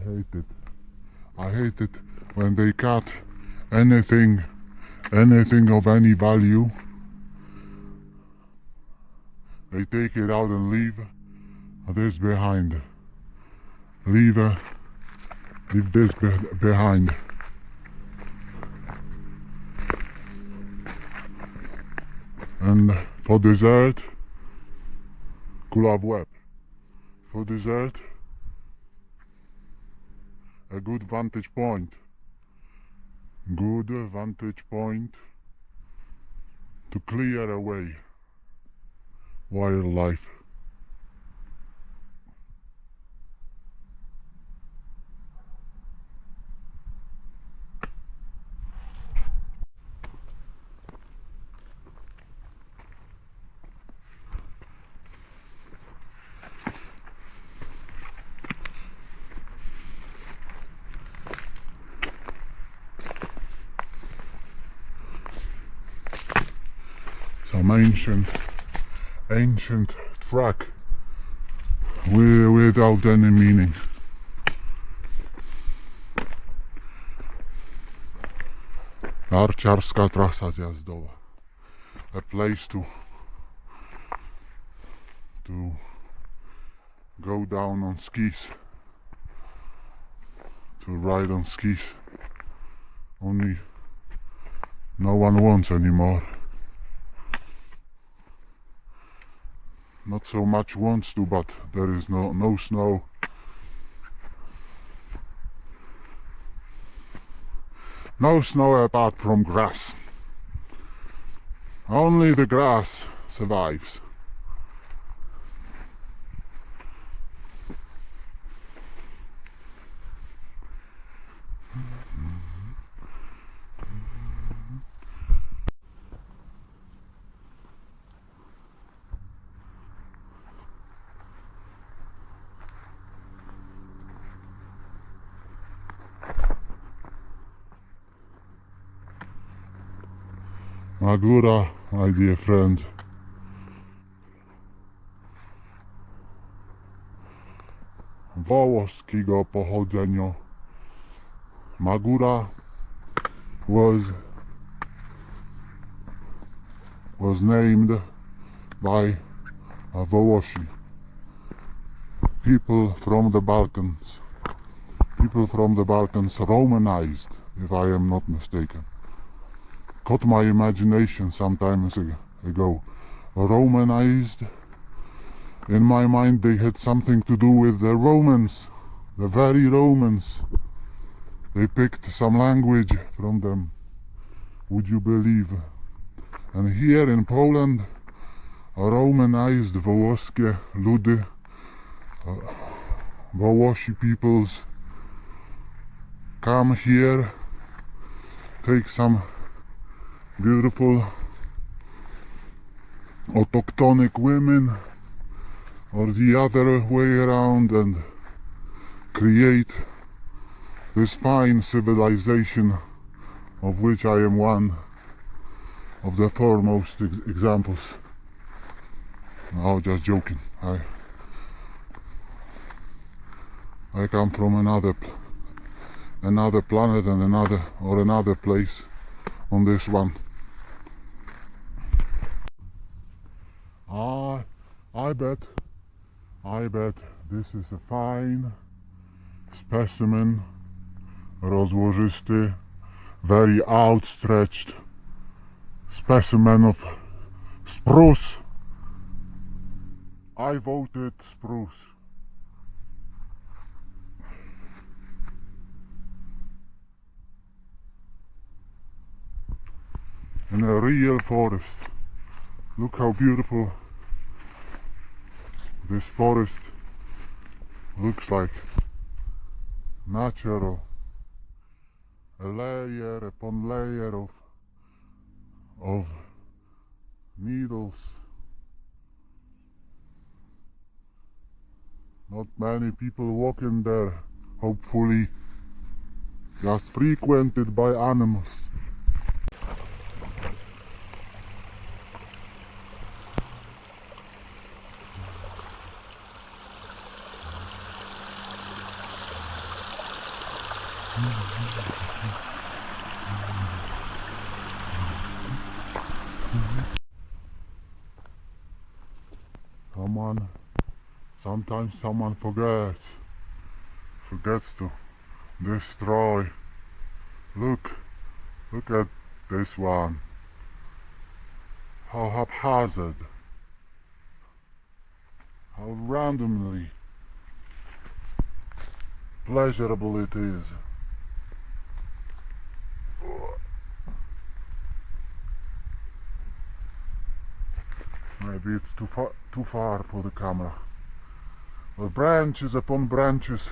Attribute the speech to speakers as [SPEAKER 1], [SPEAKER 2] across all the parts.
[SPEAKER 1] hate it. I hate it when they cut anything of any value. They take it out and leave this behind. Leave this behind. And for dessert, kula w łeb. For dessert, a good vantage point. Good vantage point to clear away wildlife. Some ancient track without any meaning. Narciarska trasa zjazdowa. A place to go down on skis, to ride on skis. Only no one wants anymore. Not so much wants to, but there is no snow. No snow apart from grass. Only the grass survives. Magura, my dear friend. Włoskiego pochodzenia. Magura was named by Włosi, people from the Balkans. People from the Balkans, Romanized, if I am not mistaken. Caught my imagination some times ago. Romanized. In my mind they had something to do with the Romans, the very Romans. They picked some language from them, would you believe? And here in Poland, Romanized włoskie ludy, Włosi peoples come here, take some beautiful autochthonic women or the other way around and create this fine civilization of which I am one of the foremost examples. No, just joking. I come from another planet and another place on this one. I bet this is a fine specimen, rozłożysty, very outstretched specimen of spruce. I voted spruce. In a real forest. Look how beautiful this forest looks like. Natural. A layer upon layer of needles. Not many people walk in there, hopefully. Just frequented by animals. Sometimes someone forgets to destroy. Look at this one. How haphazard, how randomly pleasurable it is. Maybe it's too far for the camera. But branches upon branches.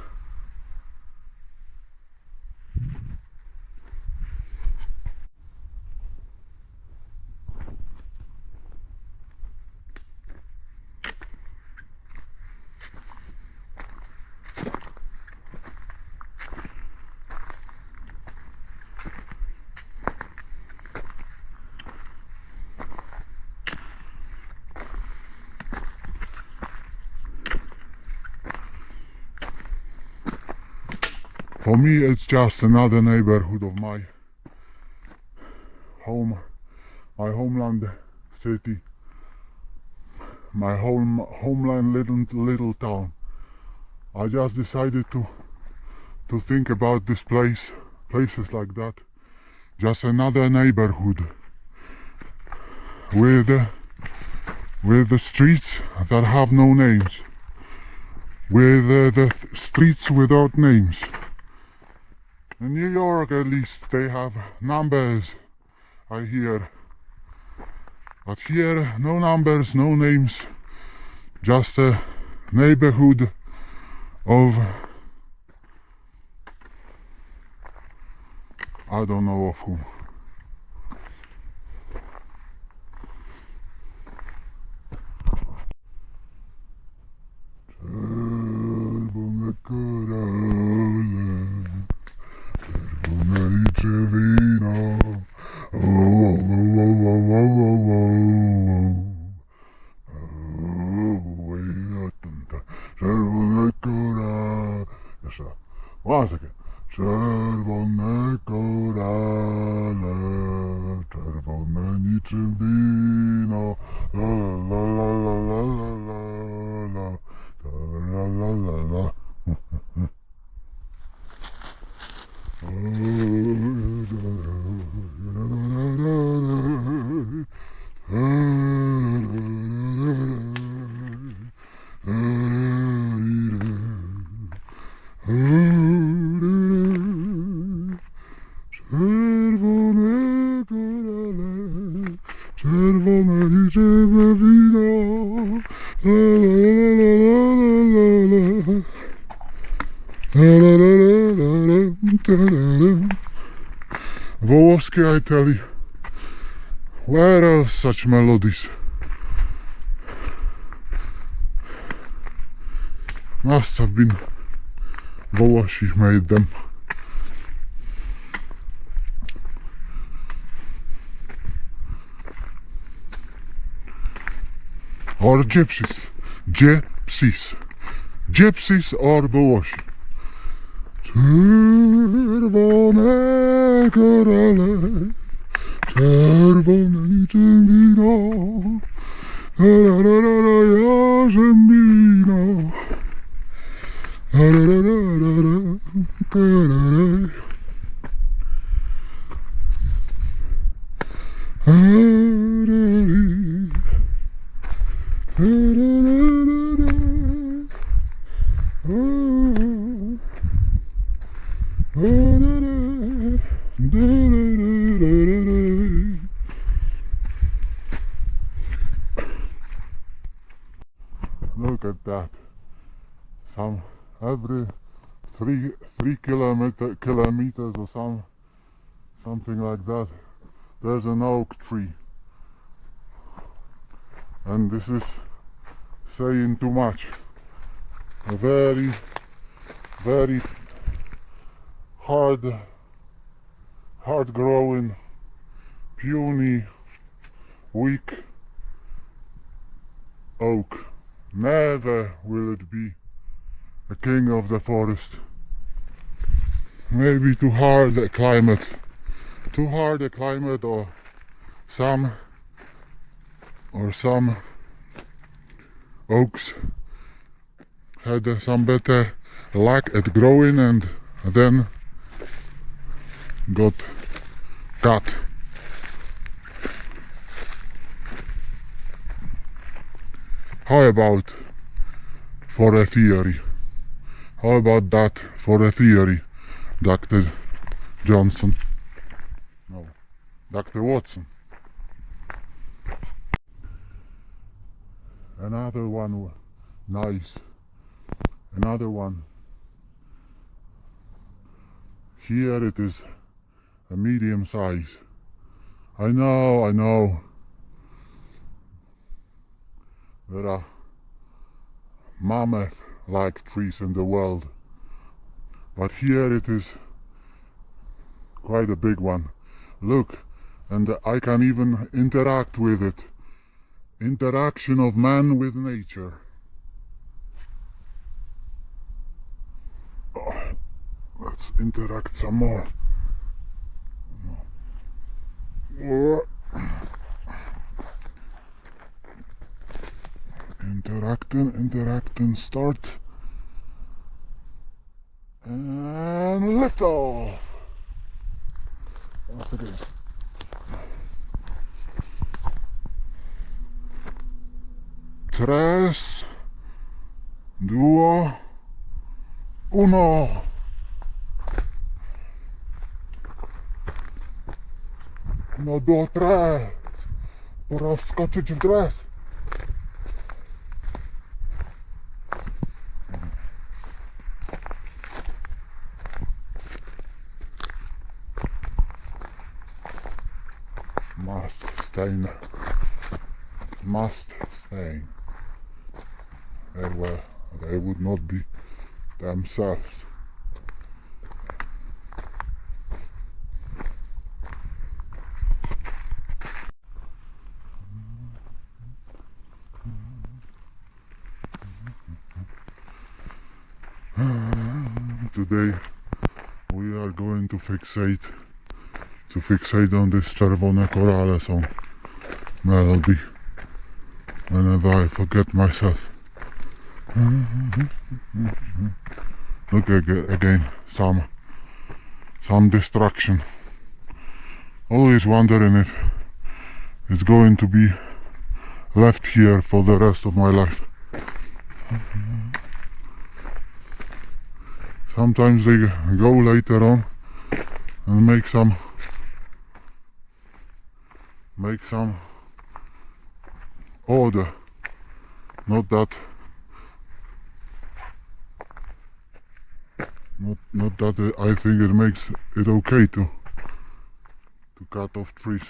[SPEAKER 1] For me, it's just another neighborhood of my homeland city, my homeland little town. I just decided to think about this places like that, just another neighborhood with the streets that have no names, with the streets without names. In New York, at least, they have numbers, I hear. But here, no numbers, no names, just a neighborhood of, I don't know of whom. Once again. Czerwone korale, czerwone niczym wino, la la la la la la la la la la la. Włoskie, I tell you, where else such melodies? Must have been Włosi made them. Or gypsies. Gypsies or Włosi. Czerwone korale, czerwone niczym wino, jarzębino, Look at that. Every three kilometers or something like that, there's an oak tree. And this is saying too much. A very hard growing, puny, weak oak. Never will it be a king of the forest. maybe too hard a climate. Too hard a climate, or some oaks had some better luck at growing and then got cut. How about for a theory? How about that for a theory, Dr. Johnson? No, Dr. Watson. Another one, nice. Another one. Here it is a medium size. I know. There are mammoth-like trees in the world, but here it is quite a big one. Look, and I can even interact with it. Interaction of man with nature. Oh, let's interact some more. Interacting, start. And lift off. Once again. 3, 2, 1. No do 3. Pora wskoczyć w dres. Must stain. They would not be themselves. Today we are going to fixate on this czerwone korale song melody whenever I forget myself. Look again, some distraction. Always wondering if it's going to be left here for the rest of my life. Sometimes they go later on and make some order. Not that I think it makes it okay to cut off trees.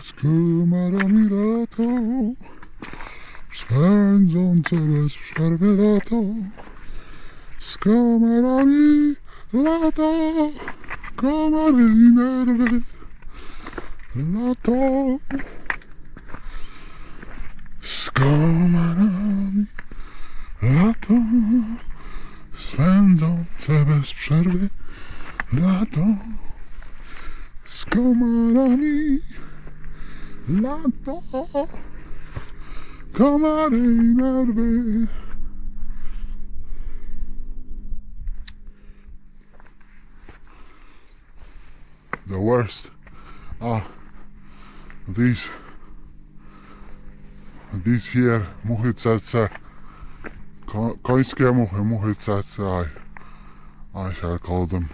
[SPEAKER 1] Skomarami lato, spędzące bez przerwy lato. Z komarami lato, komary i nerwy. Lato, z komarami lato, spędzące bez przerwy lato. Z komarami lato, komary i nerwy. The worst are these here muchy cece, końskie muchy cece, I shall call them.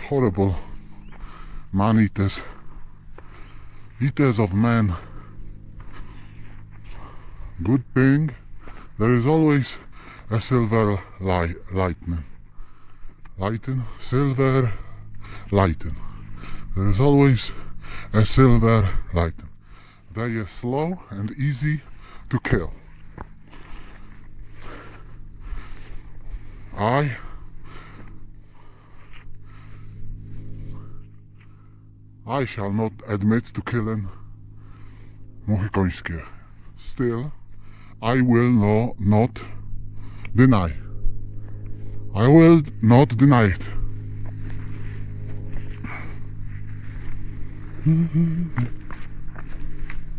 [SPEAKER 1] Horrible man-eaters. eaters of men. Good thing there is always a silver lightning. Silver lightning. There is always a silver lightning. They are slow and easy to kill. I shall not admit to killing muchy końskie. Still, I will not deny. I will not deny it.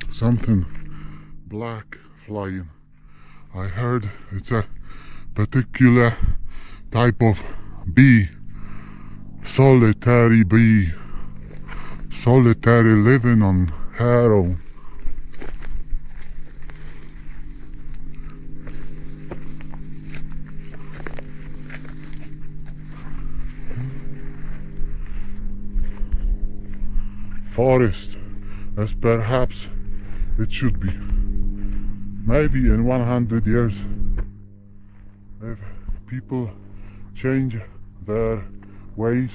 [SPEAKER 1] Something black flying. I heard it's a particular type of bee. Solitary bee. Solitary living on Harrow. Forest, as perhaps it should be. Maybe in 100 years, if people change their ways,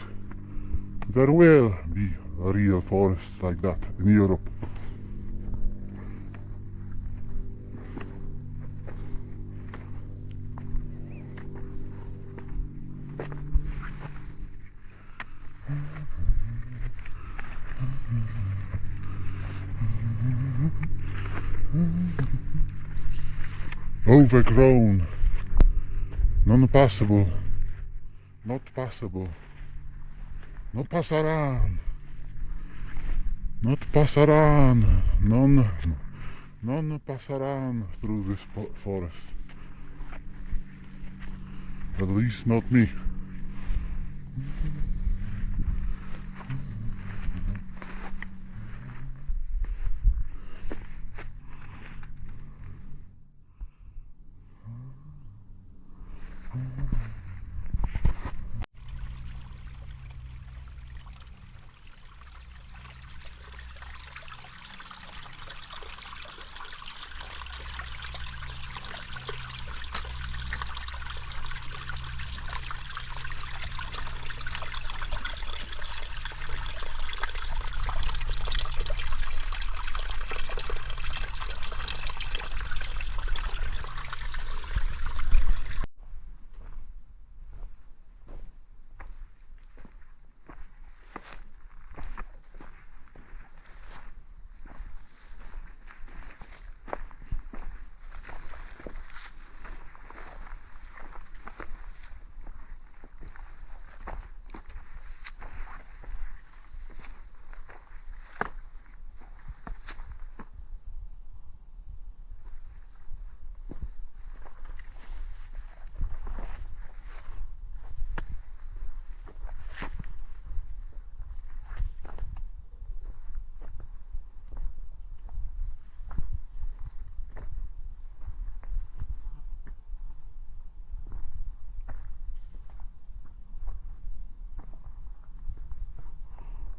[SPEAKER 1] there will be a real forest like that in Europe. Overgrown, non-passable, not passable, not passaran, not passaran, non passaran through this forest. At least not me.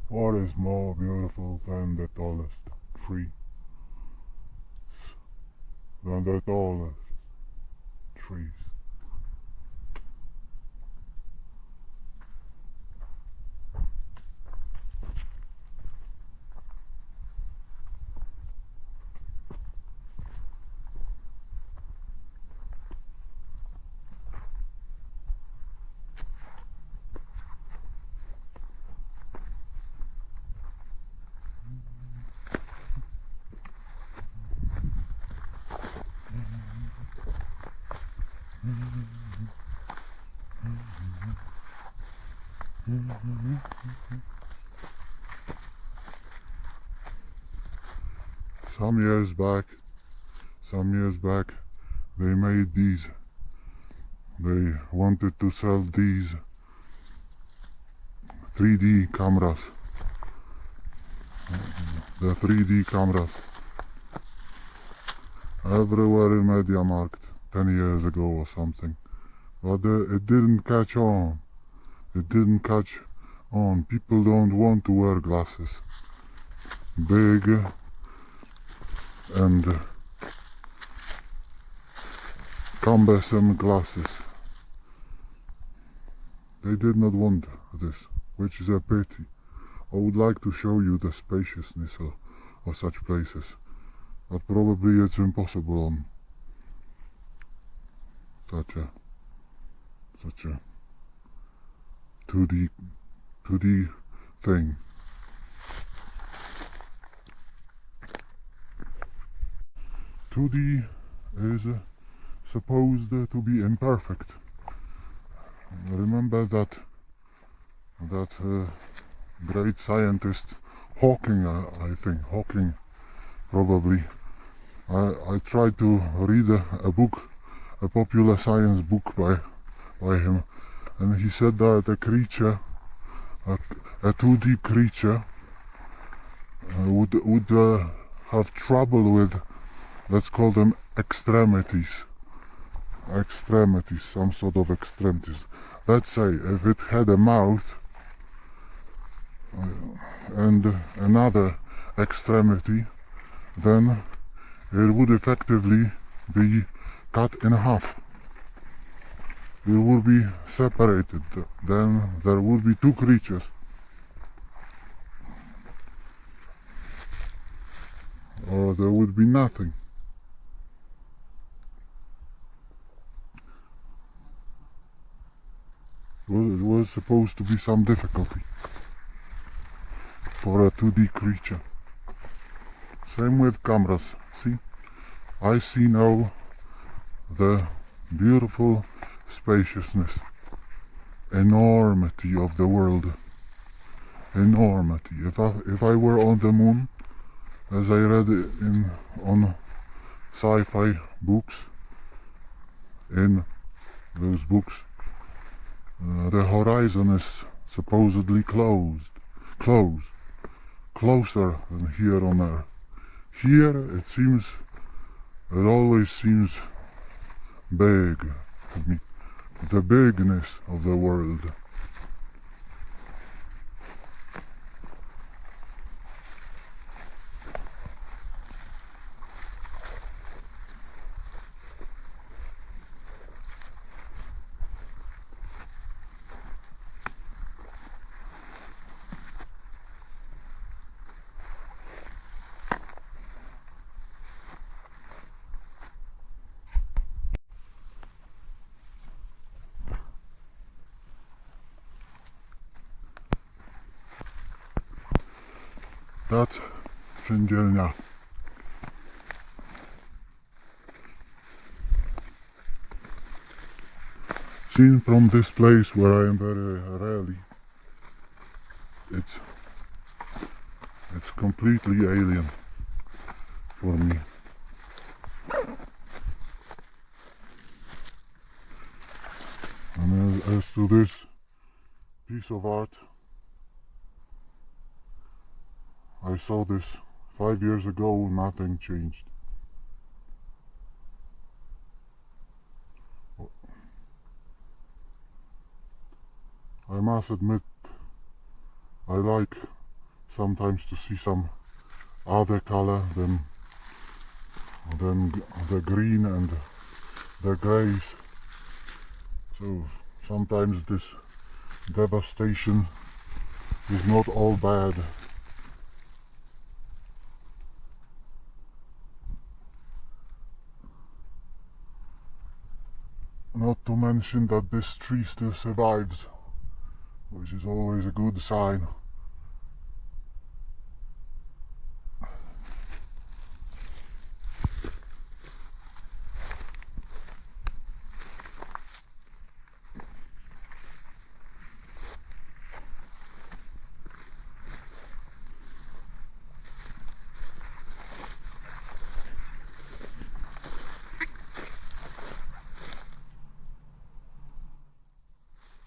[SPEAKER 1] What is more beautiful than the tallest tree? Than the tallest trees. Some years back, they made these. They wanted to sell these 3D cameras. The 3D cameras. Everywhere in MediaMarkt 10 years ago or something. But it didn't catch on. It didn't catch on. People don't want to wear glasses. big and cumbersome glasses. They did not want this, which is a pity. I would like to show you the spaciousness of such places, but probably it's impossible on such a 2D thing. "2D is supposed to be imperfect. Remember that great scientist Hawking, I think Hawking probably. I tried to read a book, a popular science book by him, and he said that a creature, a 2D creature, would have trouble with, let's call them extremities, some sort of extremities. Let's say if it had a mouth and another extremity, then it would effectively be cut in half. It would be separated. Then there would be two creatures. Or there would be nothing. Well, it was supposed to be some difficulty for a 2D creature. Same with cameras. See? I see now the beautiful spaciousness, enormity of the world. Enormity. If I were on the moon, as I read on sci-fi books, in those books, the horizon is supposedly closer than here on Earth. Here it always seems big to me, the bigness of the world. That's Szyndzielnia. Seen from this place where I am very rarely, it's completely alien for me. And as to this piece of art, I saw this 5 years ago, nothing changed. I must admit, I like sometimes to see some other color than the green and the grays. So sometimes this devastation is not all bad. Not to mention that this tree still survives, which is always a good sign.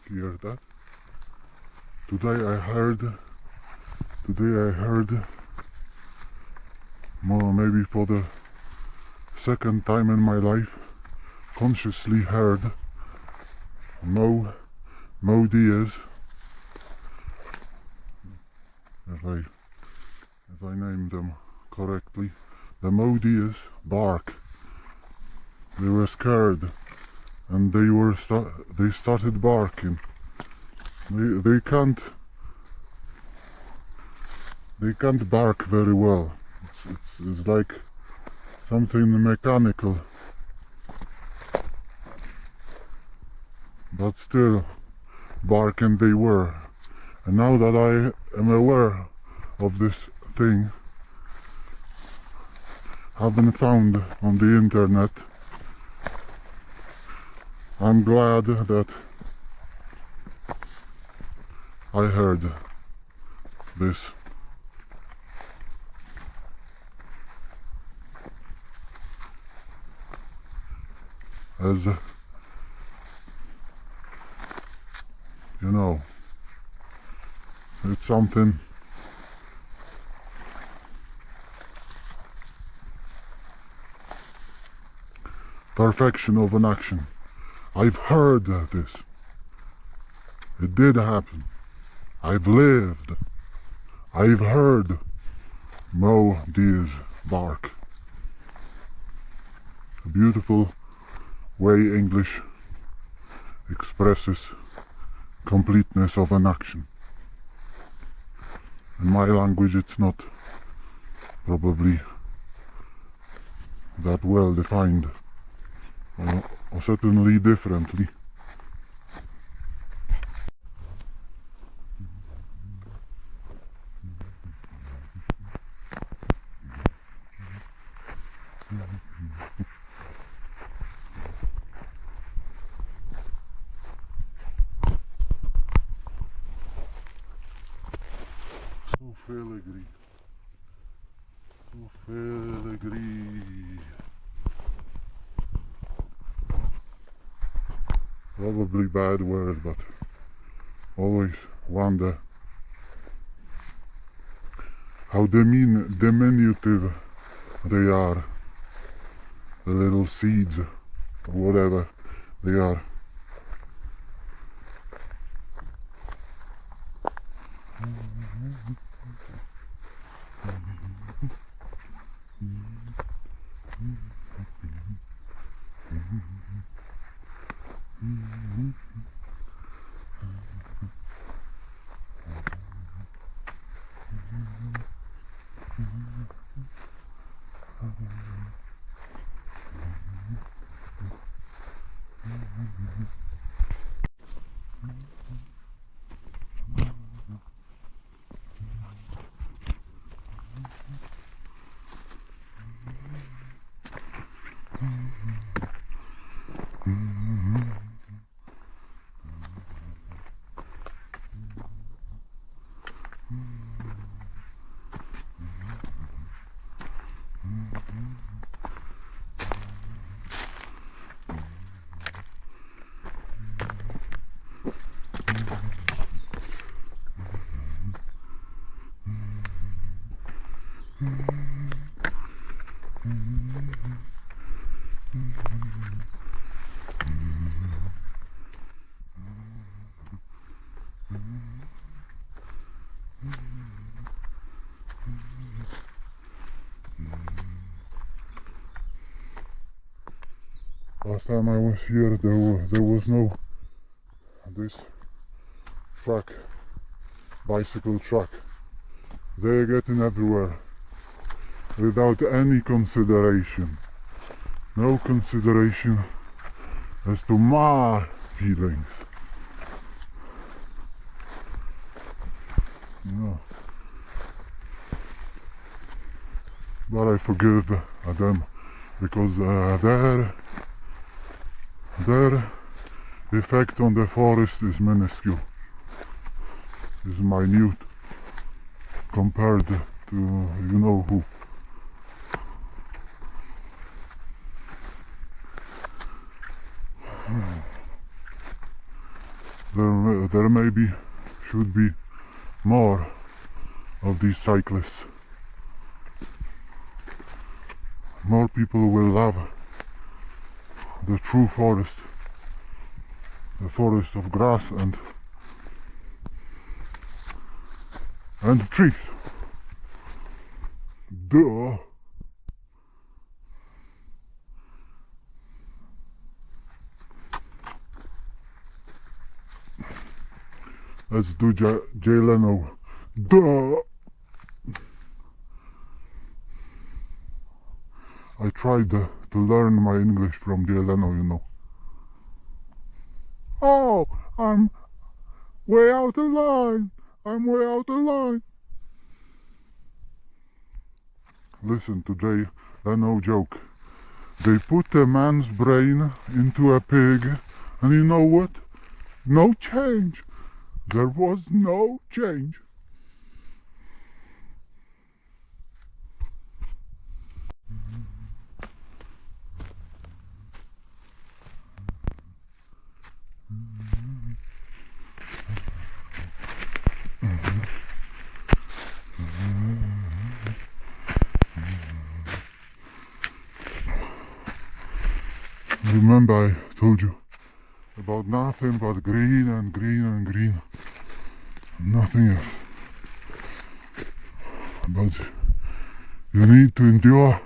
[SPEAKER 1] Hear that? Today I heard more, maybe for the second time in my life, consciously heard Mo Diaz. If I if I name them correctly. The Modi's bark. They were scared, and they started barking. They can't bark very well. It's like something mechanical, but still barking they were. And now that I am aware of this thing, have been found on the internet, I'm glad that I heard this. As you know, it's something perfection of an action. I've heard this. It did happen. I've lived. I've heard Mo Deer's bark. A beautiful way English expresses completeness of an action. In my language it's not probably that well defined, or certainly differently. So filigree. So filigree. Probably bad word, but always wonder how diminutive they are, the little seeds or whatever they are. Last time I was here, there was no this track, bicycle track. They're getting everywhere without any consideration. No consideration as to my feelings. No. But I forgive them because their effect on the forest is minuscule, is minute compared to you know who. There maybe should be more of these cyclists. More people will love the true forest, the forest of grass and trees. Duh. Let's do Jay Leno. Duh. I tried to learn my English from Jay Leno, you know. Oh, I'm way out of line. I'm way out of line. Listen to Jay Leno joke. They put a man's brain into a pig, and you know what? No change. There was no change. Remember I told you about nothing but green and green and green. Nothing else. But you need to endure.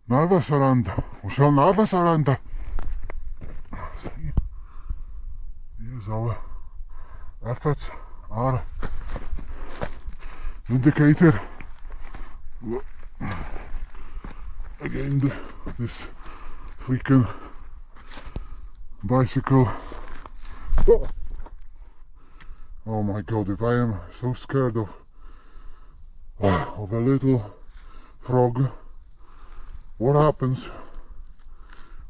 [SPEAKER 1] Never surrender. We shall never surrender. Here's our efforts are vindicated. Again, this freaking bicycle. Oh my god, if I am so scared of a little frog, what happens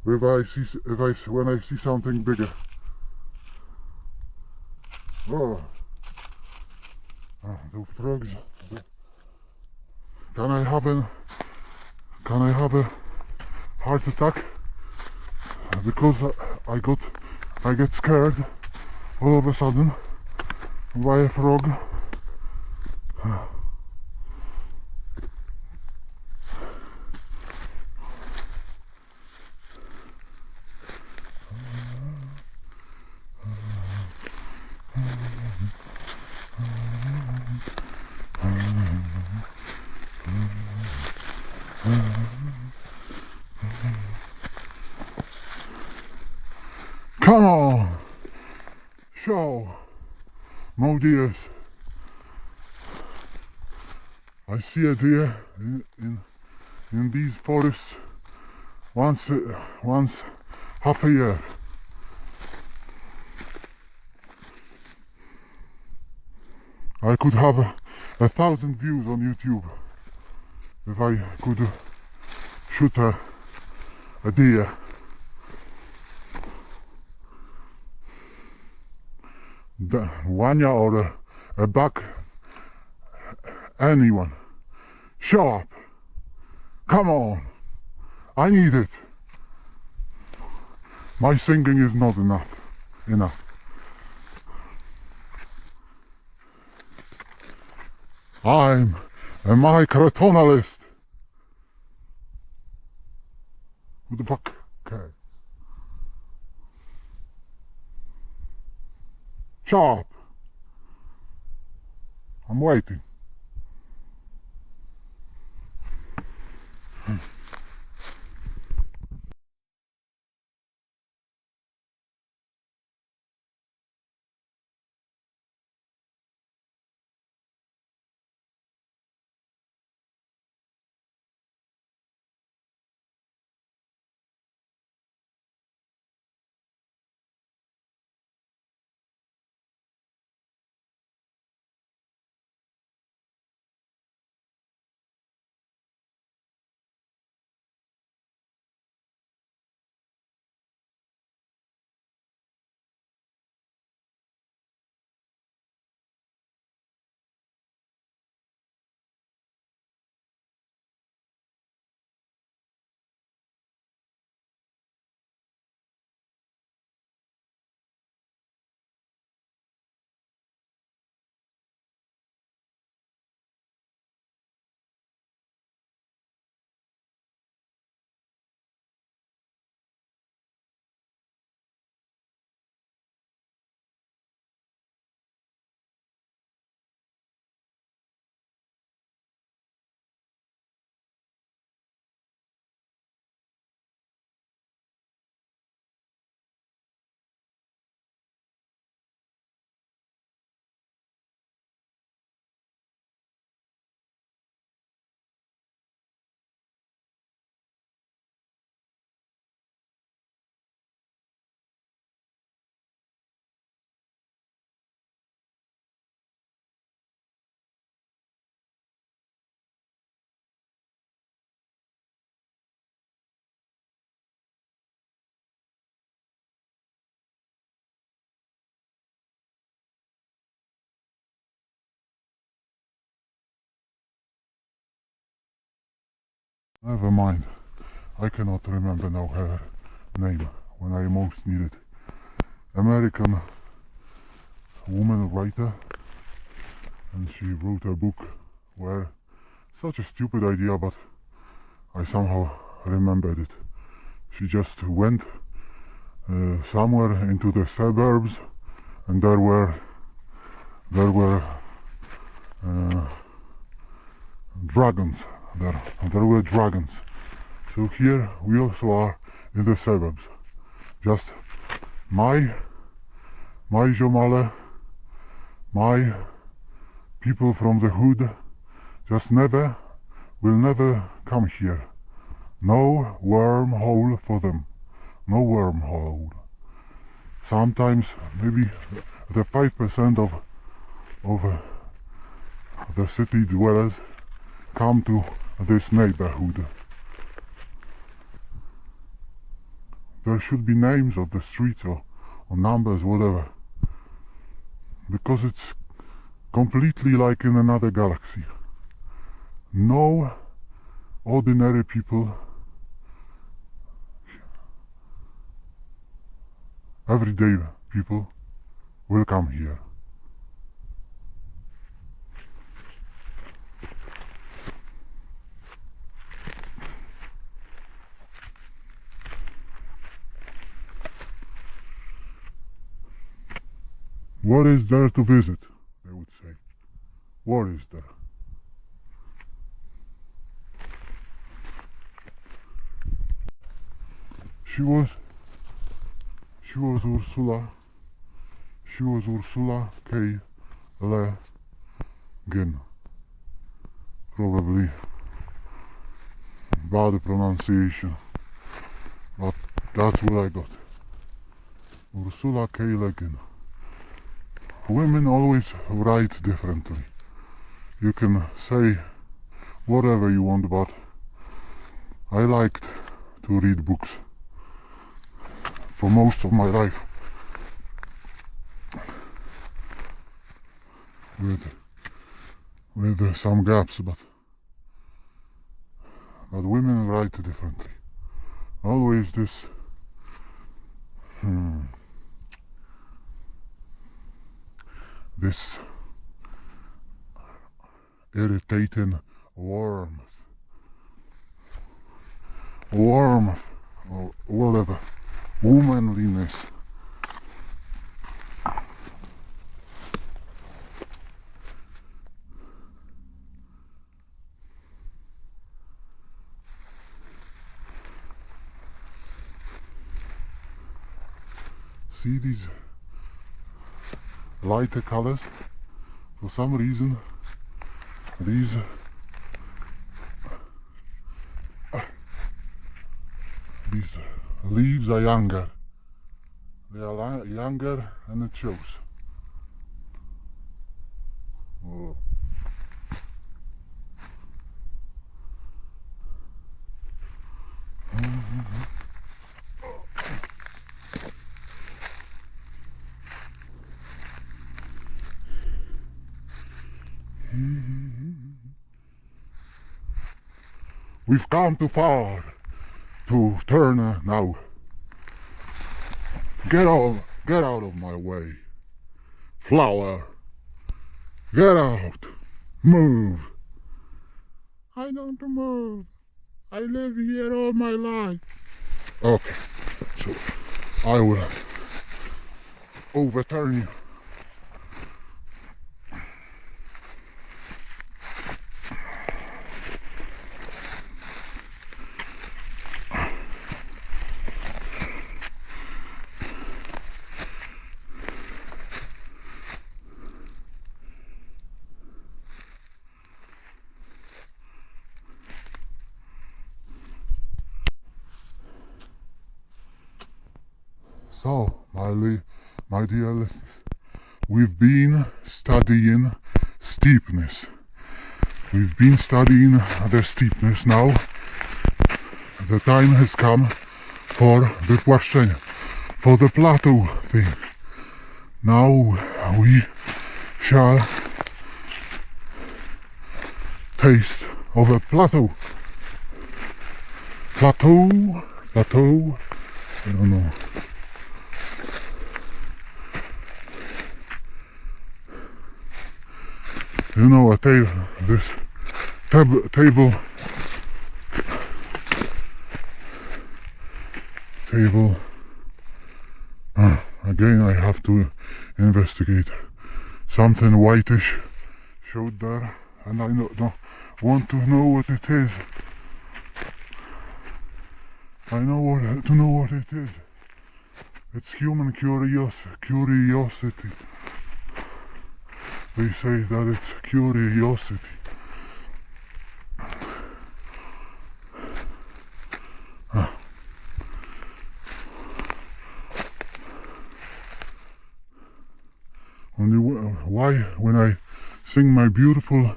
[SPEAKER 1] when I see something bigger? Oh, those frogs. Can I have a heart attack because I get scared all of a sudden by a frog? Come on, show, more deers. I see a deer in these forests once half a year. I could have 1,000 views on YouTube if I could shoot a deer. The Wanya or a buck, anyone, show up, come on, I need it. My singing is not enough. I'm a microtonalist. Who the fuck cares? Show up. I'm waiting. Never mind. I cannot remember now her name when I most need it. American woman writer, and she wrote a book where such a stupid idea, but I somehow remembered it. She just went somewhere into the suburbs, and there were dragons. There were dragons. So here we also are in the suburbs. Just my Jomale, my people from the hood, just will never come here. No wormhole for them. No wormhole. Sometimes maybe the 5% of the city dwellers come to this neighborhood. There should be names of the streets or numbers, whatever, because it's completely like in another galaxy. No ordinary people, everyday people will come here. What is there to visit? They would say. What is there? She was Ursula K. Le Guin. Probably bad pronunciation, but that's what I got. Ursula K. Le Guin. Women always write differently. You can say whatever you want, but I liked to read books for most of my life. With some gaps, but women write differently. Always this this irritating warmth or whatever, womanliness. See these lighter colors? For some reason these leaves are younger. They are younger, and it shows. Oh. We've come too far to turn now. Get out of my way. Flower. Get out. Move. I don't move. I live here all my life. Okay, so I will overturn you. So, my dear listeners, we've been studying steepness. We've been studying the steepness now. The time has come for the question, for the plateau thing. Now we shall taste of a plateau. plateau, I don't know. You know, this table, again I have to investigate. Something whitish showed there, and I don't want to know what it is. I want to know what it is. It's human curiosity. They say that it's curiosity. Why, when I sing my beautiful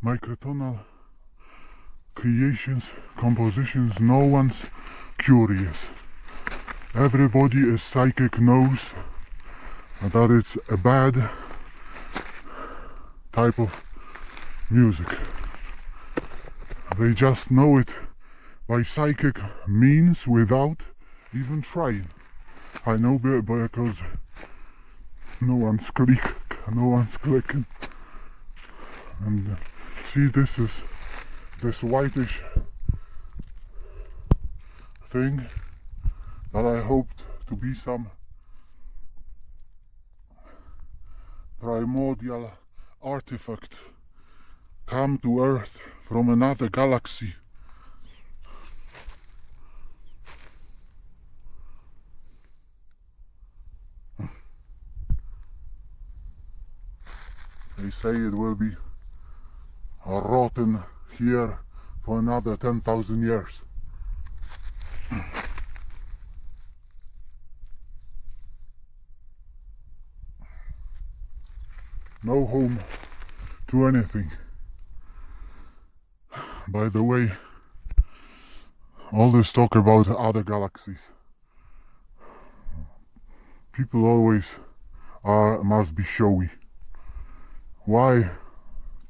[SPEAKER 1] microtonal creations, compositions, no one's curious. Everybody is psychic knows that it's a bad type of music. They just know it by psychic means without even trying. I know because no one's clicking. And see, this is this whitish thing that I hoped to be some primordial artifact come to Earth from another galaxy. They say it will be rotten here for another 10,000 years. No home to anything. By the way, all this talk about other galaxies, people always must be showy. Why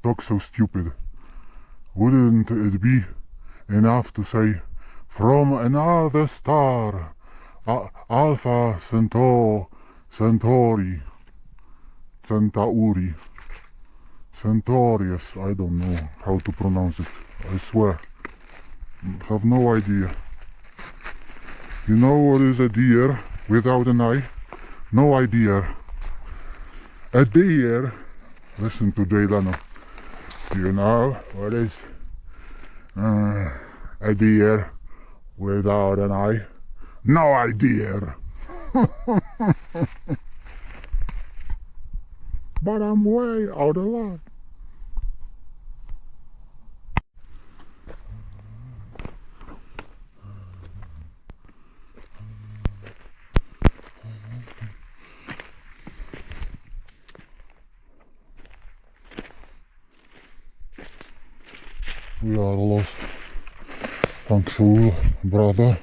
[SPEAKER 1] talk so stupid? Wouldn't it be enough to say from another star, Alpha Centauri, Centaurus, I don't know how to pronounce it, I swear, have no idea. You know what is a deer without an eye? No idea. A deer, listen to Jay Leno. You know what is a deer without an eye? No idea. But I'm way out of line. We are lost. Thanks, fool, brother.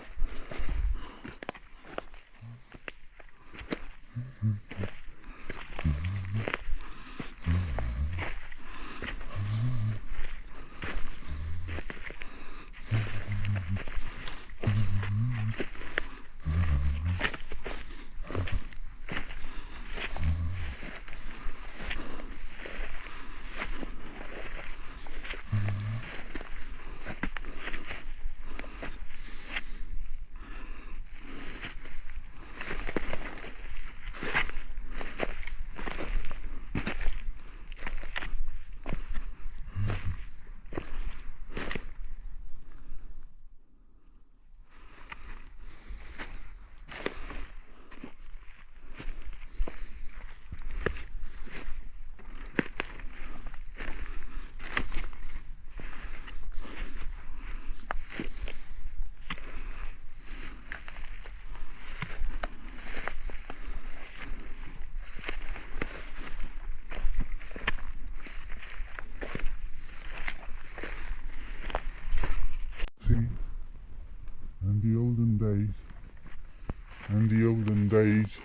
[SPEAKER 1] In the olden days,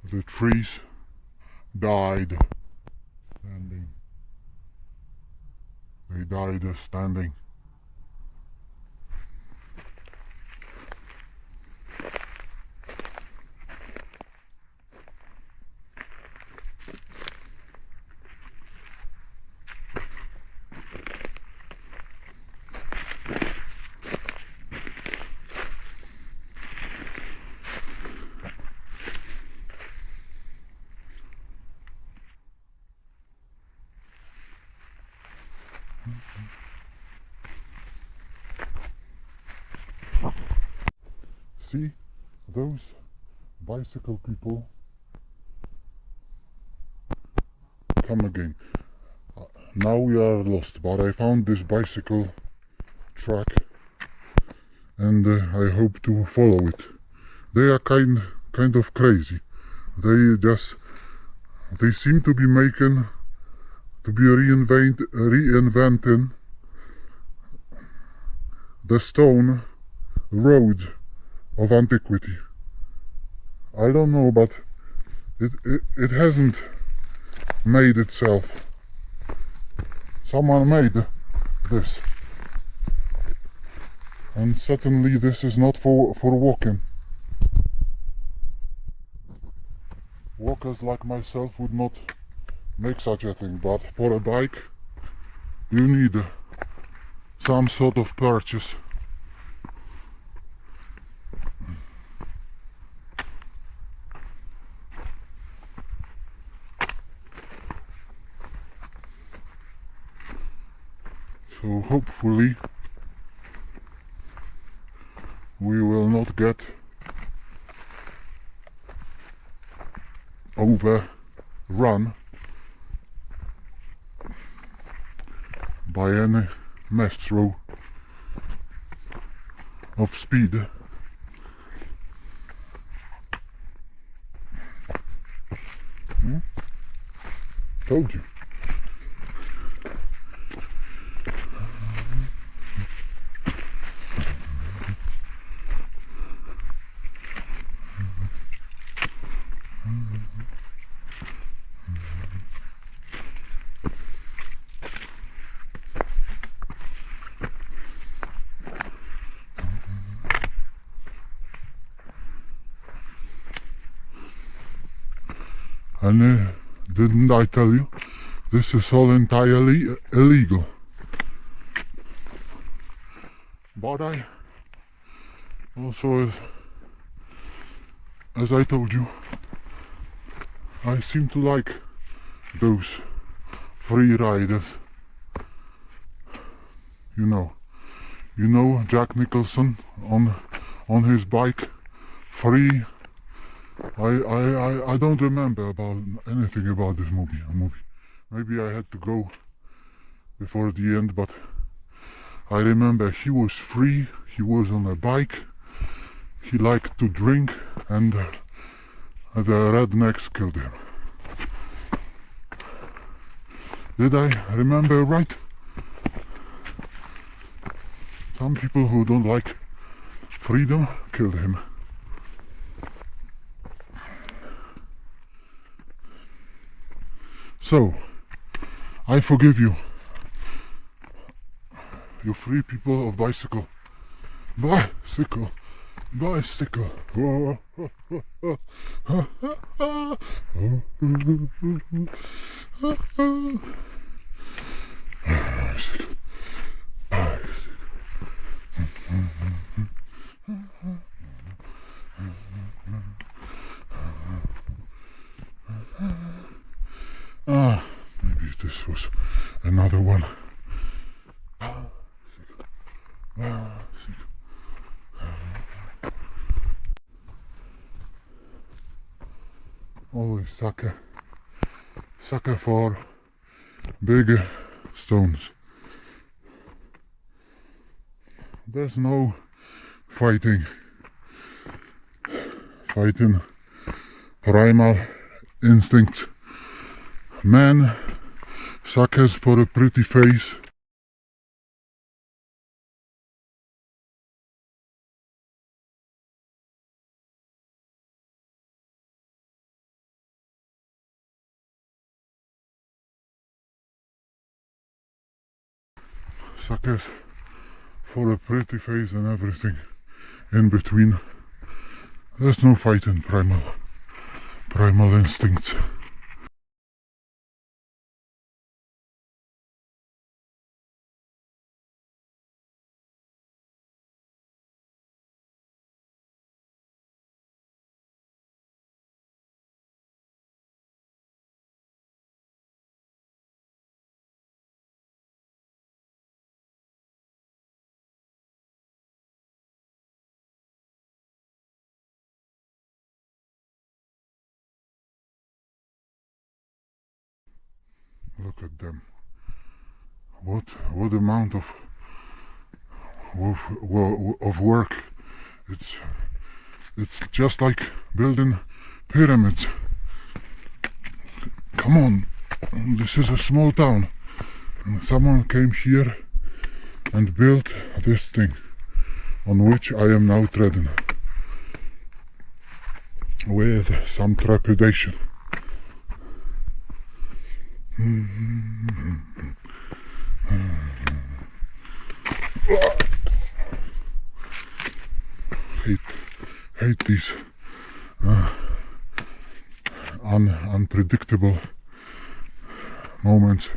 [SPEAKER 1] the trees died standing. They died standing. See those bicycle people come again. Now we are lost, but I found this bicycle track and I hope to follow it. They are kind of crazy. They seem to be reinventing the stone roads of antiquity. I don't know, but it hasn't made itself. Someone made this, and certainly this is not for walking. Walkers like myself would not make such a thing, but for a bike you need some sort of purchase. So hopefully we will not get overrun by any maestro of speed. Told you. And didn't I tell you, this is all entirely illegal. But I also, as I told you, I seem to like those free riders. You know Jack Nicholson on his bike, free. I don't remember about anything about this movie. Maybe I had to go before the end, but I remember he was free, he was on a bike, he liked to drink, and the rednecks killed him. Did I remember right? Some people who don't like freedom killed him. So, I forgive you, you free people of bicycle. Bicycle. Bicycle. Maybe this was another one. Always sucker for big stones. There's no fighting primal instincts. Man suckers for a pretty face. Suckers for a pretty face and everything in between. There's no fighting primal instincts. Look at them. What amount of work. It's just like building pyramids. Come on, this is a small town. And someone came here and built this thing on which I am now treading with some trepidation. Hate these unpredictable moments.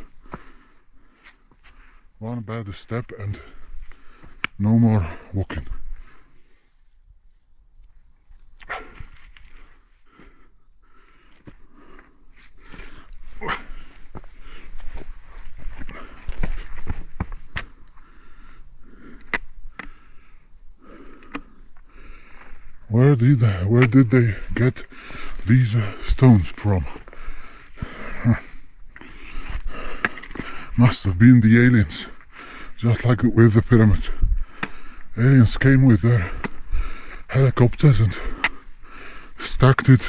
[SPEAKER 1] One bad step and no more walking. Where did they get these stones from? Must have been the aliens, just like with the pyramids. Aliens came with their helicopters and stacked it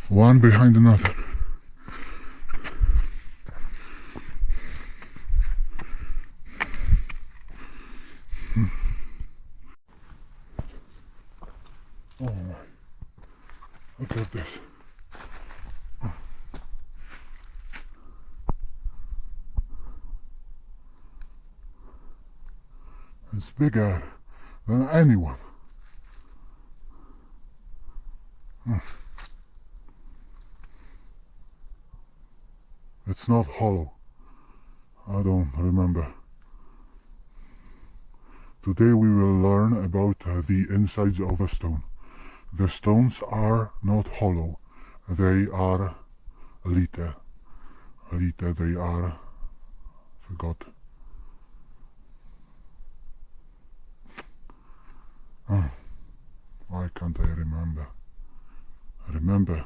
[SPEAKER 1] one behind another. Oh my, look at this. It's bigger than anyone. It's not hollow. I don't remember. Today we will learn about the insides of a stone. The stones are not hollow. They are lite. They are, forgot. Why can't I remember? Remember,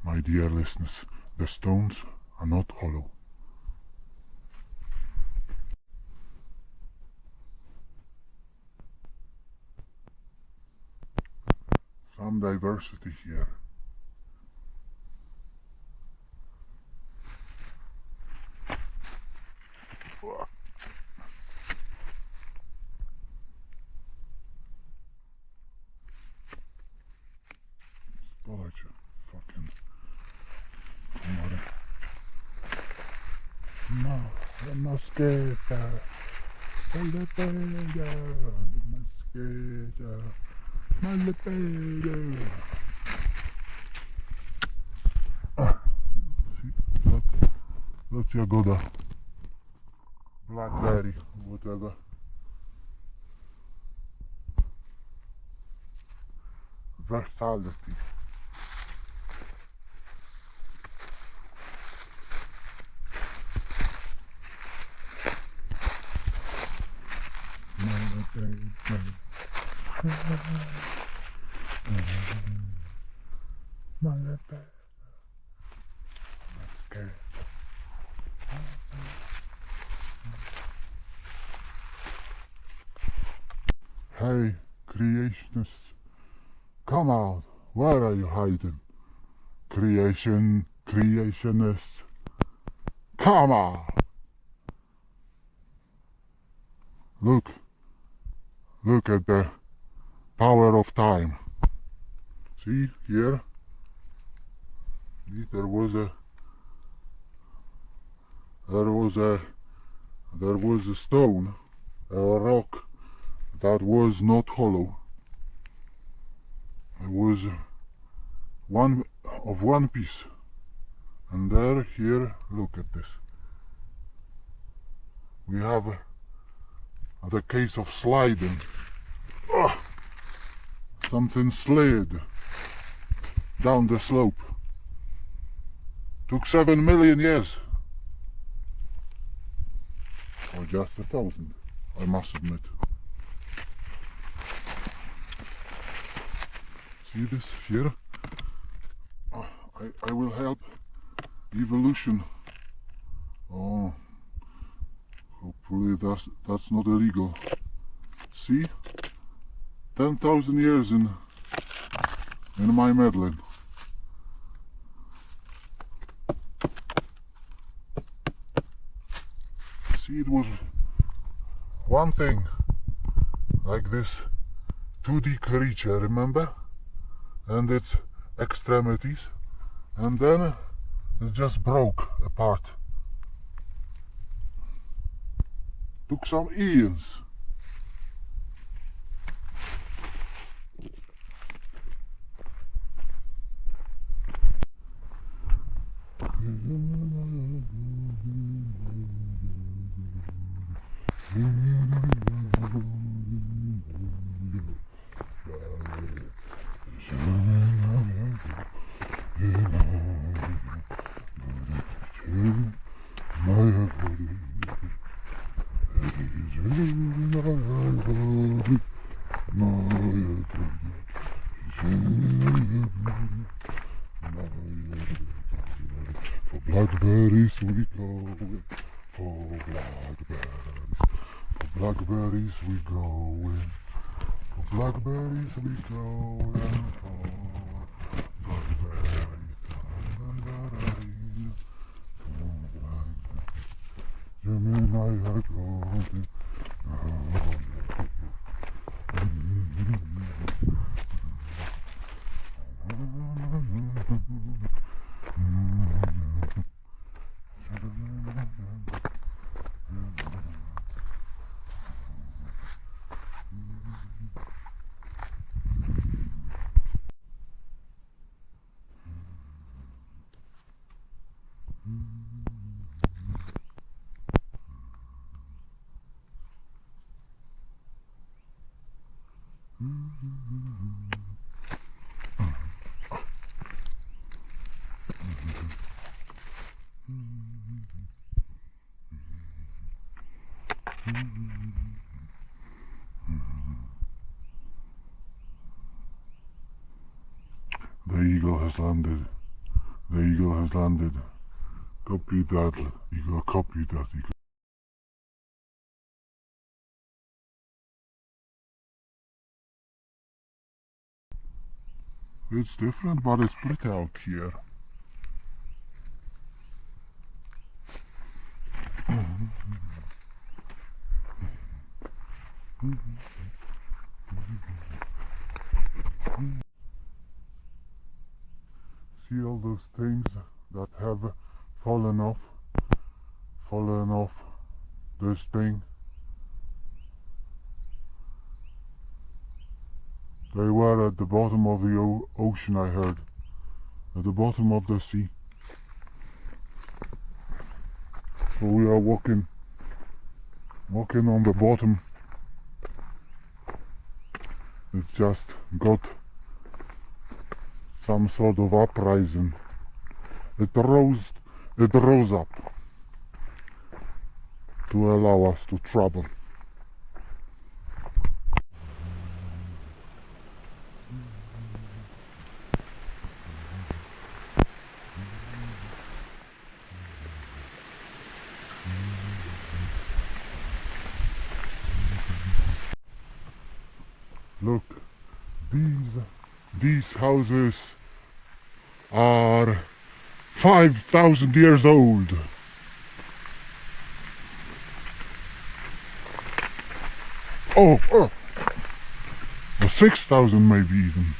[SPEAKER 1] my dear listeners, the stones are not hollow. Some diversity here. Storage, fucking mother. No, the mosquito. Mosquito. Mosquito. See, that's Jagoda. Blackberry, whatever. Versatility. Hey, creationists, come out. Where are you hiding? Creationists, come out. Look at the power of time. See here? There was a stone, a rock that was not hollow. It was one piece. And here, look at this. We have the case of sliding. Something slid down the slope. Took 7 million years. Or just 1,000, I must admit. See this here? I will help evolution Oh, hopefully that's not illegal. See? 10,000 years in my meddling. See, it was one thing like this 2D creature, remember? And its extremities, and then it just broke apart. Took some eons. For blackberries we go, for blackberries, for blackberries we go in, for blackberries we go in, for blackberries. Jimmy and I are going. The eagle has landed. The eagle has landed. Copy that, eagle, copy that, eagle. It's different, but it's pretty out here. See all those things that have fallen off this thing. They were at the bottom of the ocean, I heard. At the bottom of the sea. So we are walking on the bottom. It's just got some sort of uprising. It rose up to allow us to travel. Look, these houses are 5,000 years old. Oh, 6,000 maybe even.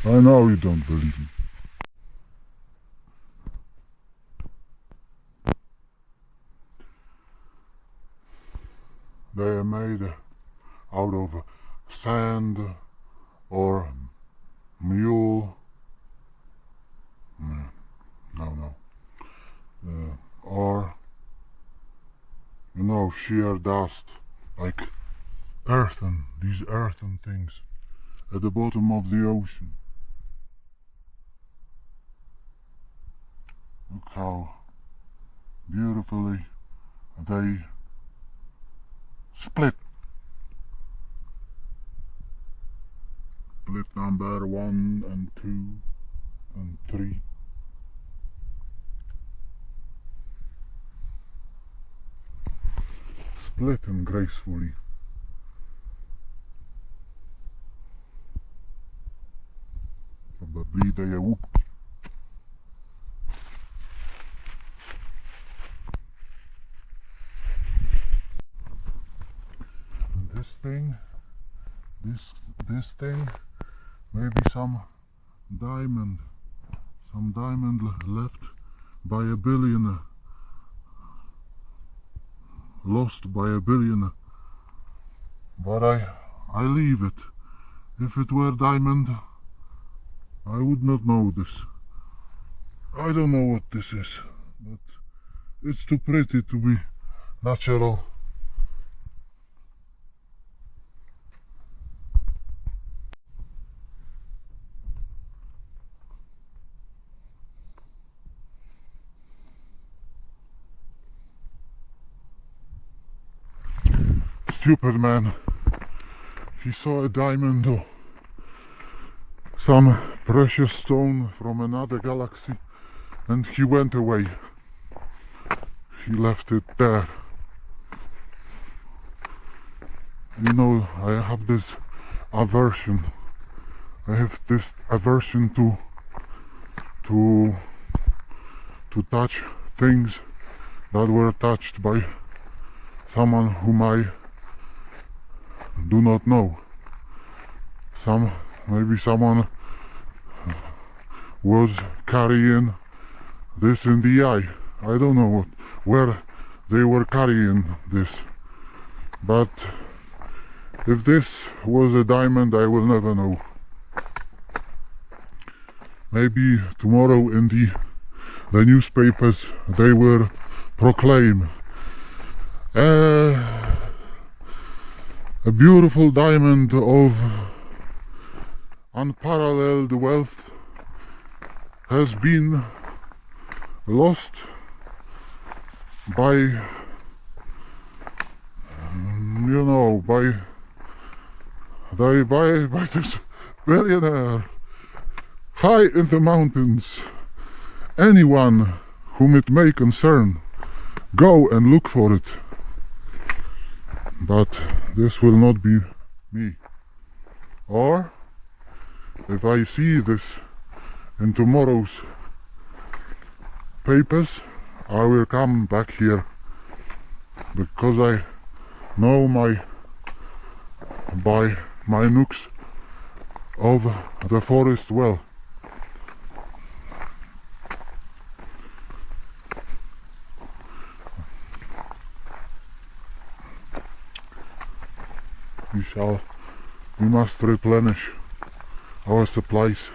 [SPEAKER 1] I know you don't believe me. They are made out of sand or mule. No. Or, you know, sheer dust, like these earthen things at the bottom of the ocean. Look how beautifully they split. Split number 1 and 2 and 3. Split and gracefully. Probably they are whooped. This thing, maybe some diamond left by a billionaire, lost by a billionaire, but I leave it. If it were diamond, I would not know this. I don't know what this is, but it's too pretty to be natural. Stupid man. He saw a diamond or some precious stone from another galaxy and he went away. He left it there. You know, I have this aversion. I have this aversion to touch things that were touched by someone whom I do not know. Maybe someone was carrying this in the eye. I don't know where they were carrying this, but if this was a diamond, I will never know. Maybe tomorrow in the newspapers they will proclaim a beautiful diamond of unparalleled wealth has been lost by, you know, by this billionaire high in the mountains. Anyone whom it may concern, go and look for it. But this will not be me. Or if I see this in tomorrow's papers, I will come back here because I know by my nooks of the forest well. We must replenish our supplies.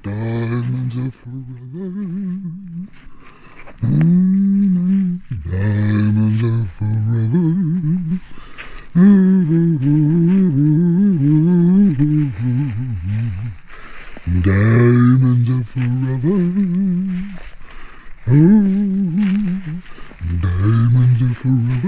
[SPEAKER 1] Diamonds are forever. Diamonds are forever. Diamonds are forever. Diamonds are forever. Diamonds are forever.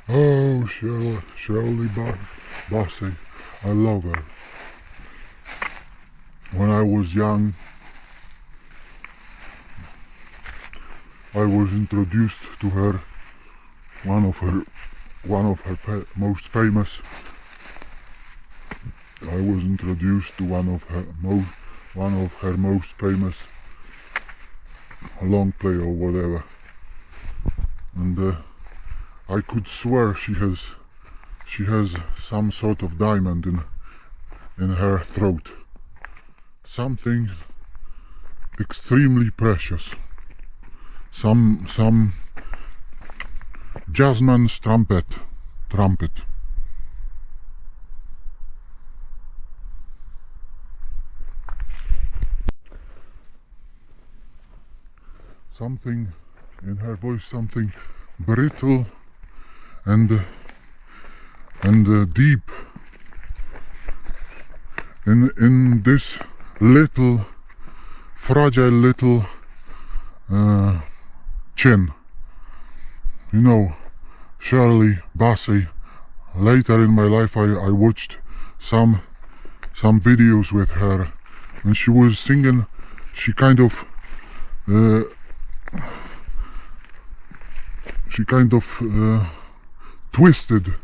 [SPEAKER 1] Oh, Shirley Bassey, I love her. When I was young, I was introduced to her, one of her most famous. I was introduced to one of her most famous long play or whatever. and I could swear she has some sort of diamond in her throat. Something extremely precious. Some jazzman's trumpet. Something in her voice, something brittle and deep in this little fragile little chin. You know, Shirley Bassey. Later in my life I watched some videos with her, and she was singing. She kind of twisted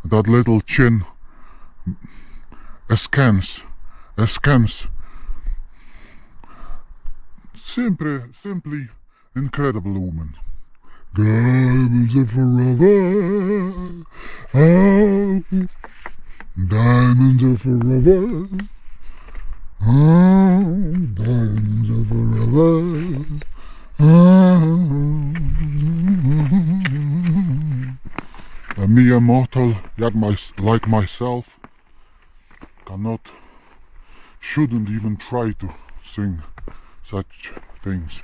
[SPEAKER 1] that little chin askance. Simply incredible woman. Diamonds are forever. Oh, diamonds are forever. Oh, diamonds are forever. Oh. A mere mortal like myself shouldn't even try to sing such things.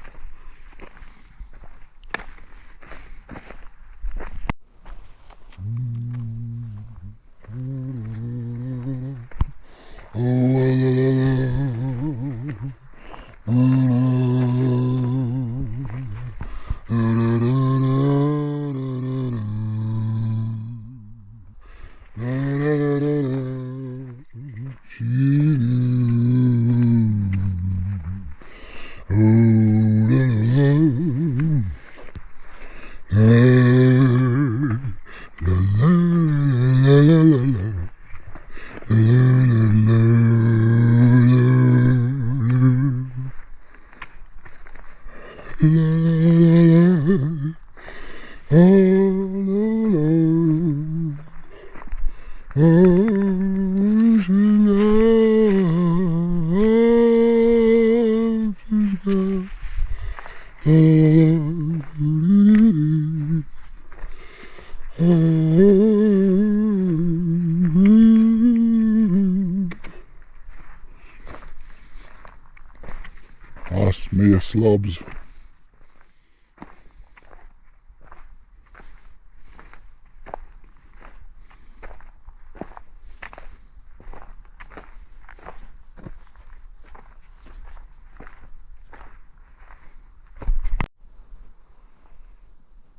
[SPEAKER 1] Ask me a slobs.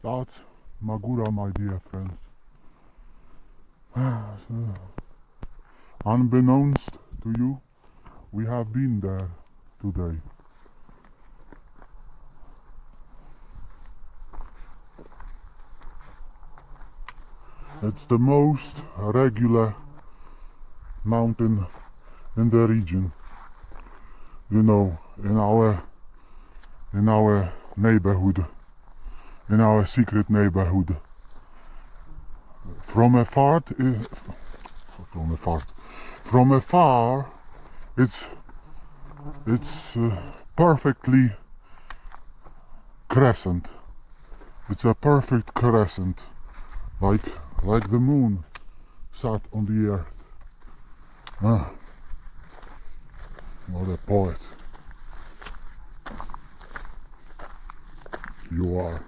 [SPEAKER 1] That's Magura, my dear friends. Unbeknownst to you, we have been there today. It's the most regular mountain in the region, you know, in our neighborhood, in our secret neighborhood. From afar, it's perfectly crescent. It's a perfect crescent, like the moon sat on the earth. Ah, what a poet you are.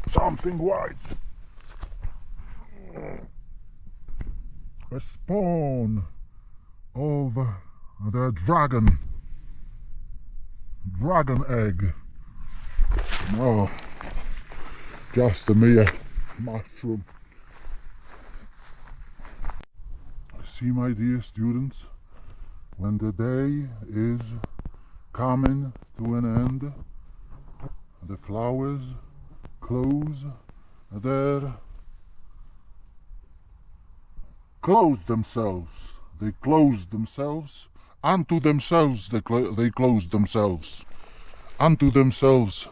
[SPEAKER 1] Something white. A spawn of the dragon egg. No, just a mere mushroom. See, my dear students, when the day is coming to an end, the flowers close themselves. They close themselves unto themselves they close themselves. Unto themselves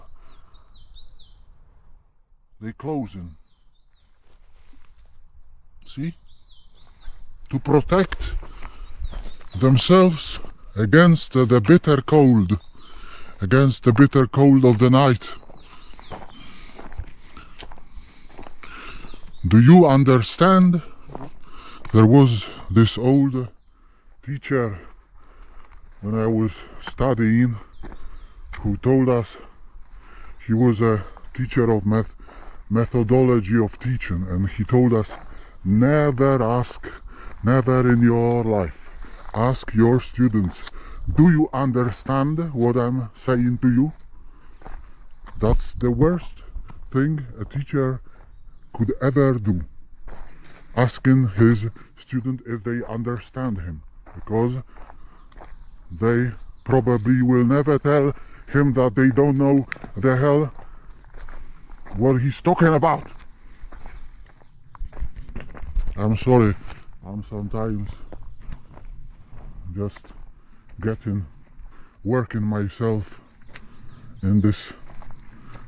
[SPEAKER 1] they closing. See? To protect themselves against the bitter cold. Against the bitter cold of the night. Do you understand? There was this old teacher when I was studying who told us, he was a teacher of methodology of teaching, and he told us, never in your life ask your students, do you understand what I'm saying to you? That's the worst thing a teacher could ever do, asking his student if they understand him, because they probably will never tell him that they don't know the hell what he's talking about. I'm sorry, I'm sometimes just working myself in this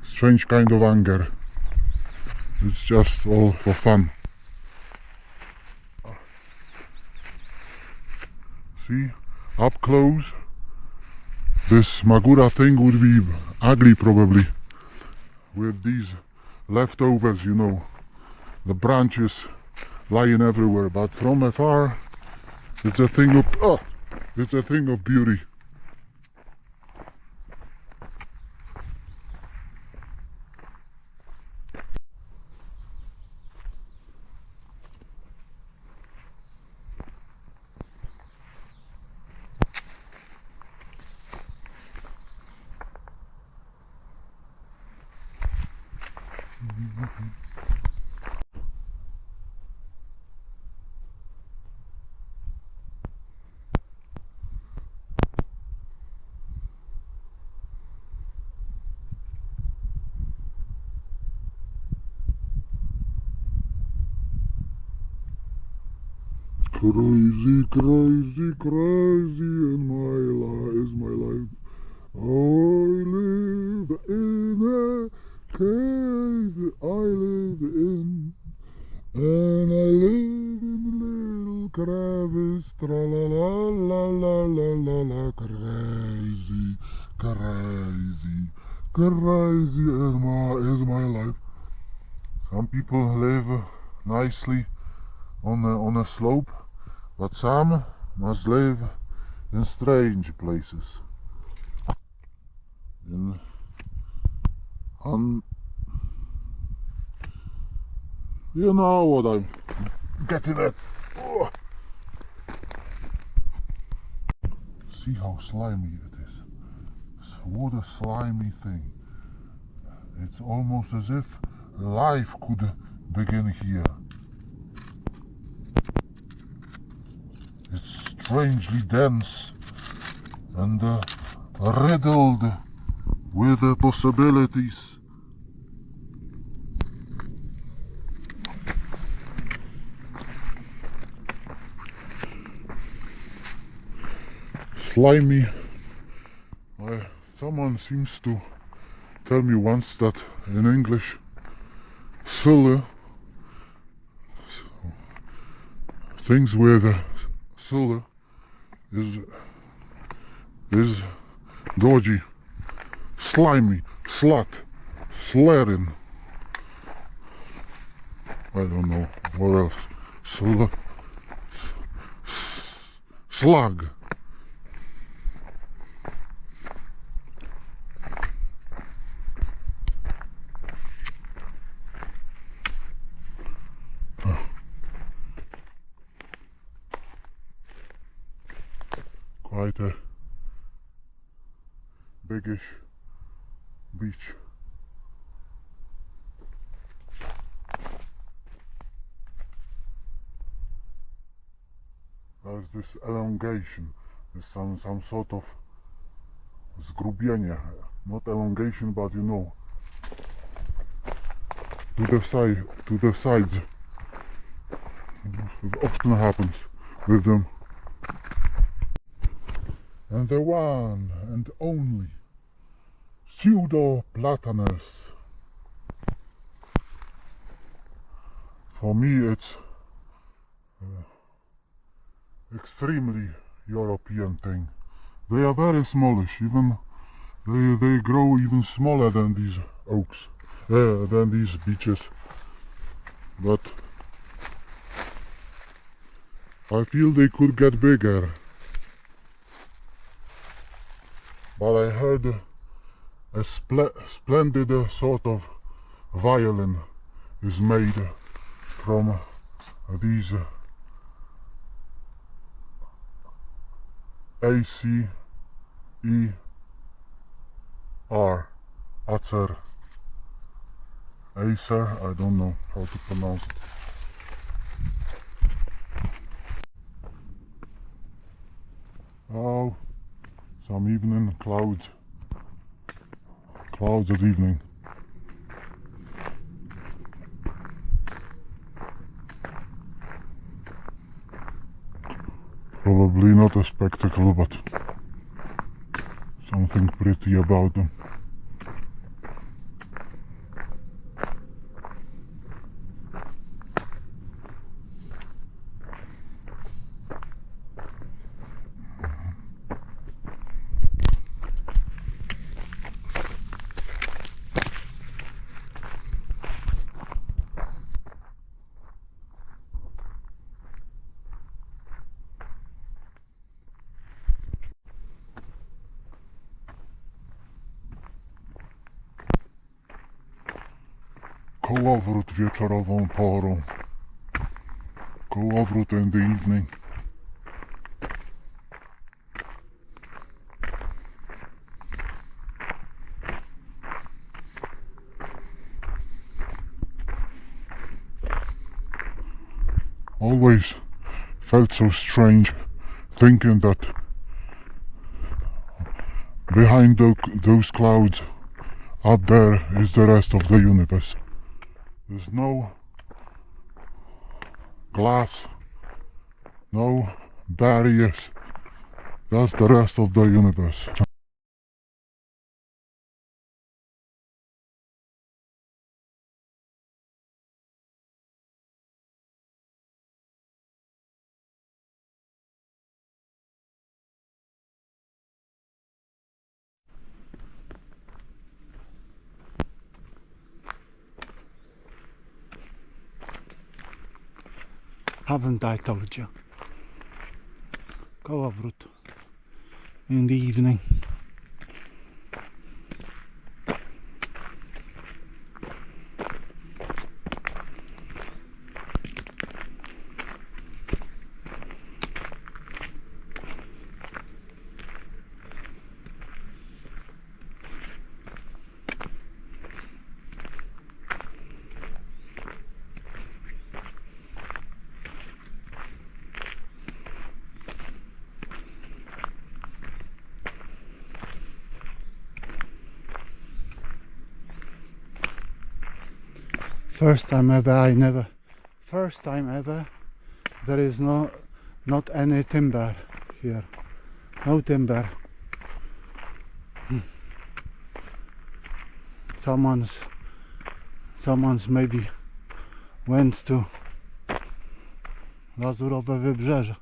[SPEAKER 1] strange kind of anger. It's just all for fun. See, up close, this Magura thing would be ugly probably, with these leftovers, you know, the branches lying everywhere, but from afar it's a thing of beauty. Crazy, crazy, crazy in my life is my life. I live in a cave, I live in, and I live in a little crevice, tra-la-la-la-la-la-la-la, crazy, crazy, crazy is my life. Some people live nicely on a slope, but some must live in strange places. You know what I'm getting at. Oh. See how slimy it is. What a slimy thing. It's almost as if life could begin here. It's strangely dense and riddled with possibilities. Slimy. Someone seems to tell me once that in English, silly, things with silly is dodgy, slimy, slut, slaring. I don't know what else. Slug. Quite a biggish beach. There's this elongation, there's some sort of zgrubienie, not elongation, but you know, to the sides. It often happens with them. and the one and only pseudo-platanus. For me it's extremely European thing. They are very smallish, even they grow even smaller than these oaks, than these beeches. But I feel they could get bigger. But I heard a splendid sort of violin is made from these ACER, Acer, I don't know how to pronounce it. Oh, some evening clouds at evening. Probably not a spectacle, but something pretty about them. Kołowrót wieczorową porą. Kołowrót in the evening. Always felt so strange thinking that behind those clouds up there is the rest of the universe. There's no glass, no barriers. That's the rest of the universe.
[SPEAKER 2] Haven't I told you? Kołowrót in the evening. First time ever there is not any timber here. No timber. Someone's maybe went to Lazurowe Wybrzeże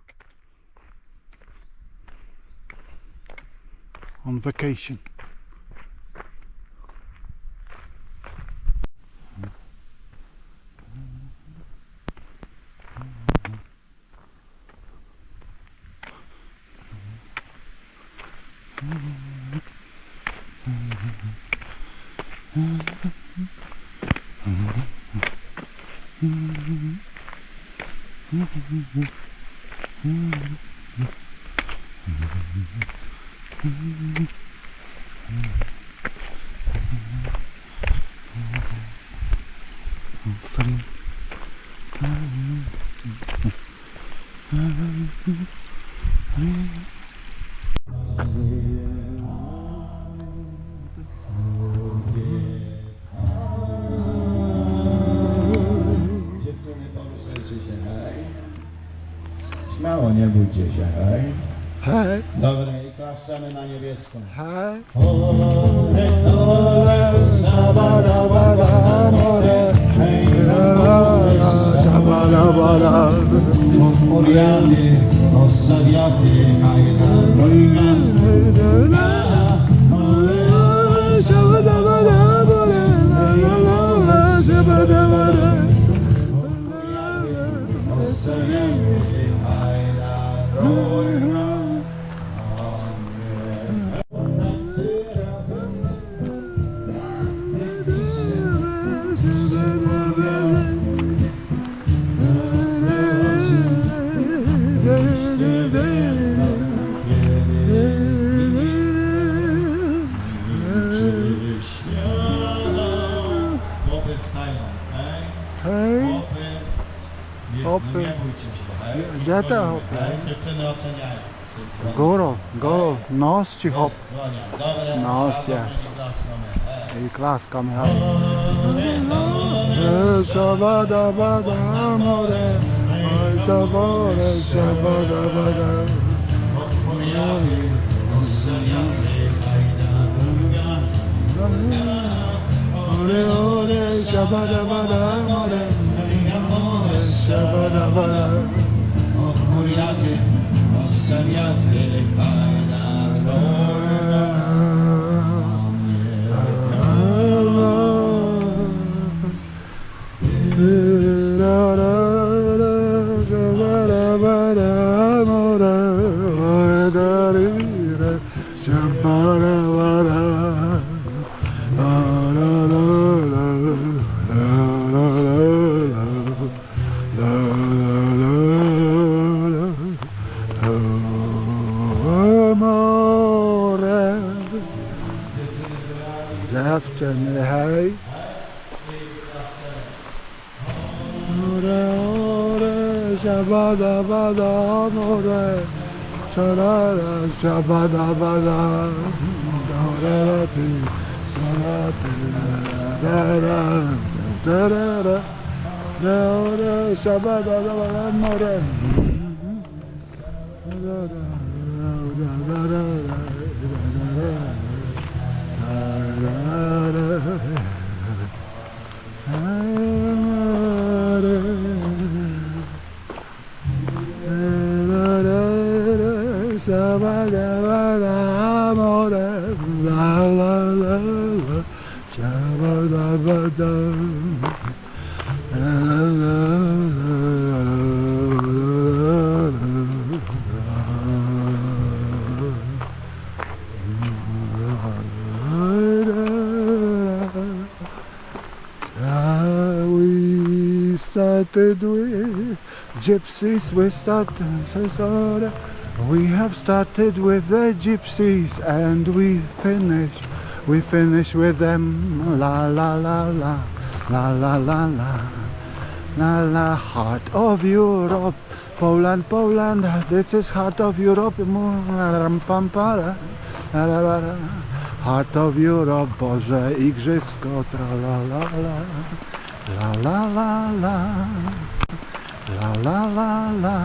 [SPEAKER 2] on vacation.
[SPEAKER 3] Śmiało, nie bójcie się, hej.
[SPEAKER 2] Hej.
[SPEAKER 3] Dobre, i Klaszczemy na niebieską.
[SPEAKER 2] Hej.
[SPEAKER 3] Ole, ole, sabadabada, more, hej,
[SPEAKER 2] Szabadabada.
[SPEAKER 3] Moriady, ossawiaty, hajna, rojna.
[SPEAKER 2] Szabadabada, more, la la la, szabadabada.
[SPEAKER 3] Ossawiaty, hajna, rojna. Chłopy wstają, hej?
[SPEAKER 2] Hej.
[SPEAKER 3] Chłopy.
[SPEAKER 2] Chłopy.
[SPEAKER 3] No nie bójcie się, hej?
[SPEAKER 2] Gdzie te chłopy?
[SPEAKER 3] Hej, dziewczyny oceniają.
[SPEAKER 2] Góro, go, nos ci hop.
[SPEAKER 3] Dzwonią. Dobre,
[SPEAKER 2] No,
[SPEAKER 3] siadą,
[SPEAKER 2] ście.
[SPEAKER 3] i klaskamy, hej.
[SPEAKER 2] I klaskam, ja. Szabadabada, more, oj, to more, szabadabada. Ore, ore, szabadabada, more, szabadabada.
[SPEAKER 3] Moriady, ossawiaty, hajna,
[SPEAKER 2] Dziewczyny, hej. Ore, ore, szabadabada, more, szarara, szabadabada, dorerati, dorerati, dorerati, ore, szabadabada, more. We started with gypsies, we have started with the gypsies and we finish with them. La la la la, la la la la, la la. Heart of Europe, Poland, Poland, this is heart of Europe. Heart of Europe, Boże Igrzysko, tra la la la, la la la la, la la la la.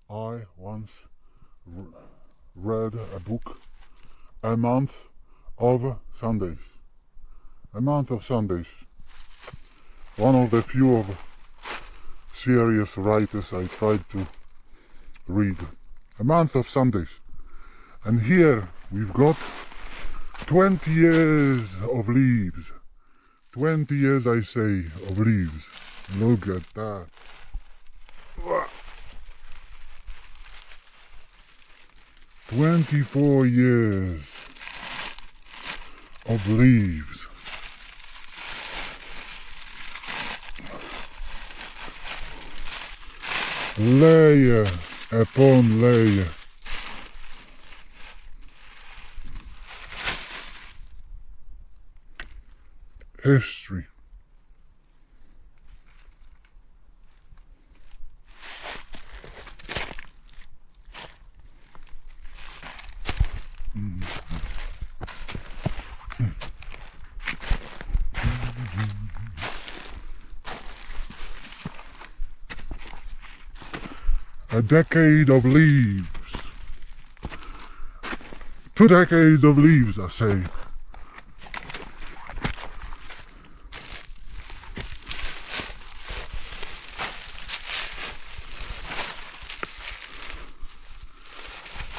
[SPEAKER 1] I once read a book, A Month of Sundays. A Month of Sundays. One of the few of serious writers I tried to read. A Month of Sundays. And here we've got 20 years of leaves. 20 years, I say, of leaves. Look at that. 24 years of leaves. Layer upon layer. History. A decade of leaves. 2 decades of leaves, I say.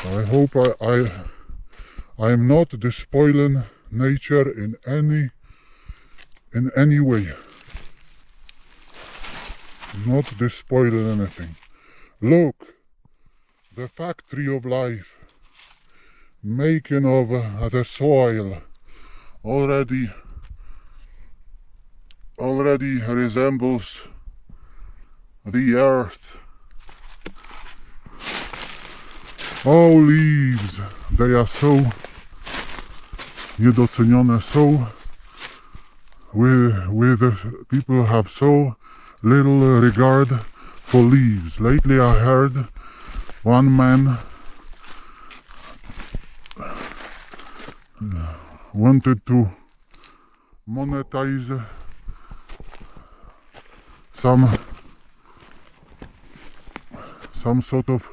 [SPEAKER 1] I hope I am not despoiling nature in any way. Not despoiling anything. Look, the factory of life, making of the soil already resembles the earth. All leaves, they are so niedocenione, so people have so little regard for leaves. Lately I heard one man wanted to monetize some sort of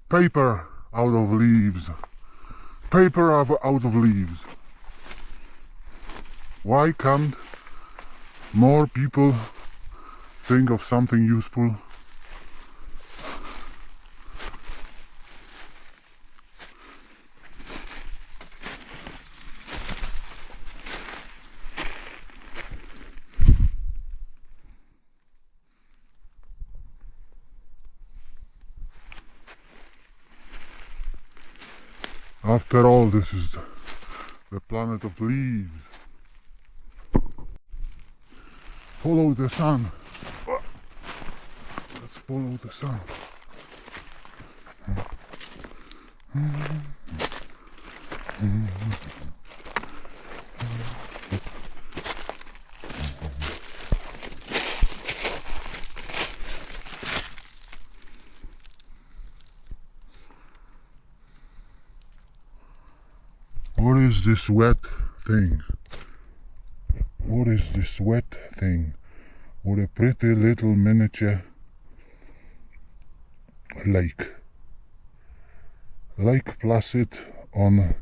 [SPEAKER 1] paper out of leaves. Paper out of leaves. Why can't more people think of something useful? After all, this is the planet of leaves. Follow the sun. Let's follow the sun. What is this wet thing? What is this wet thing? What a pretty little miniature lake. Lake Placid on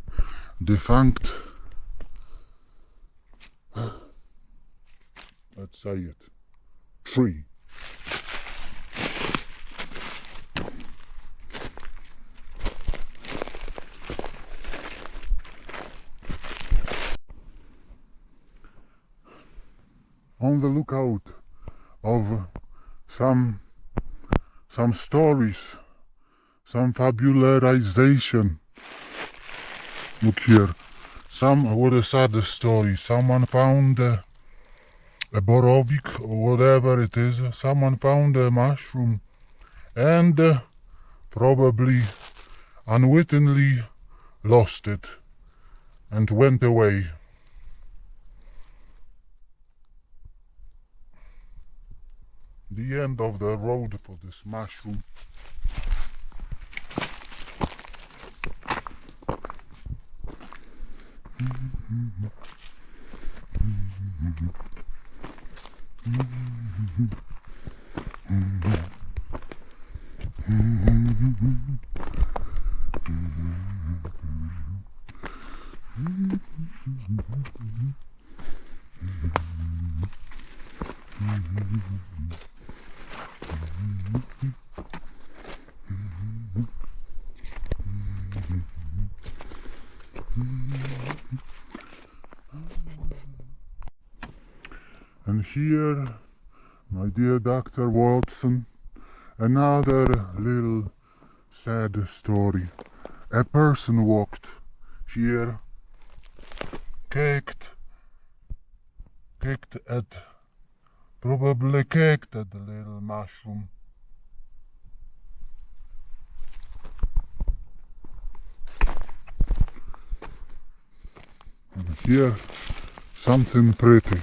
[SPEAKER 1] defunct, let's say it, tree. On the lookout of some stories, some fabularization. Look here, what a sad story. Someone found a borovik or whatever it is. Someone found a mushroom and probably unwittingly lost it and went away. The end of the road for this mushroom. And here, my dear Dr. Watson, another little sad story. A person walked here, probably kicked at the little mushroom. And here, something pretty.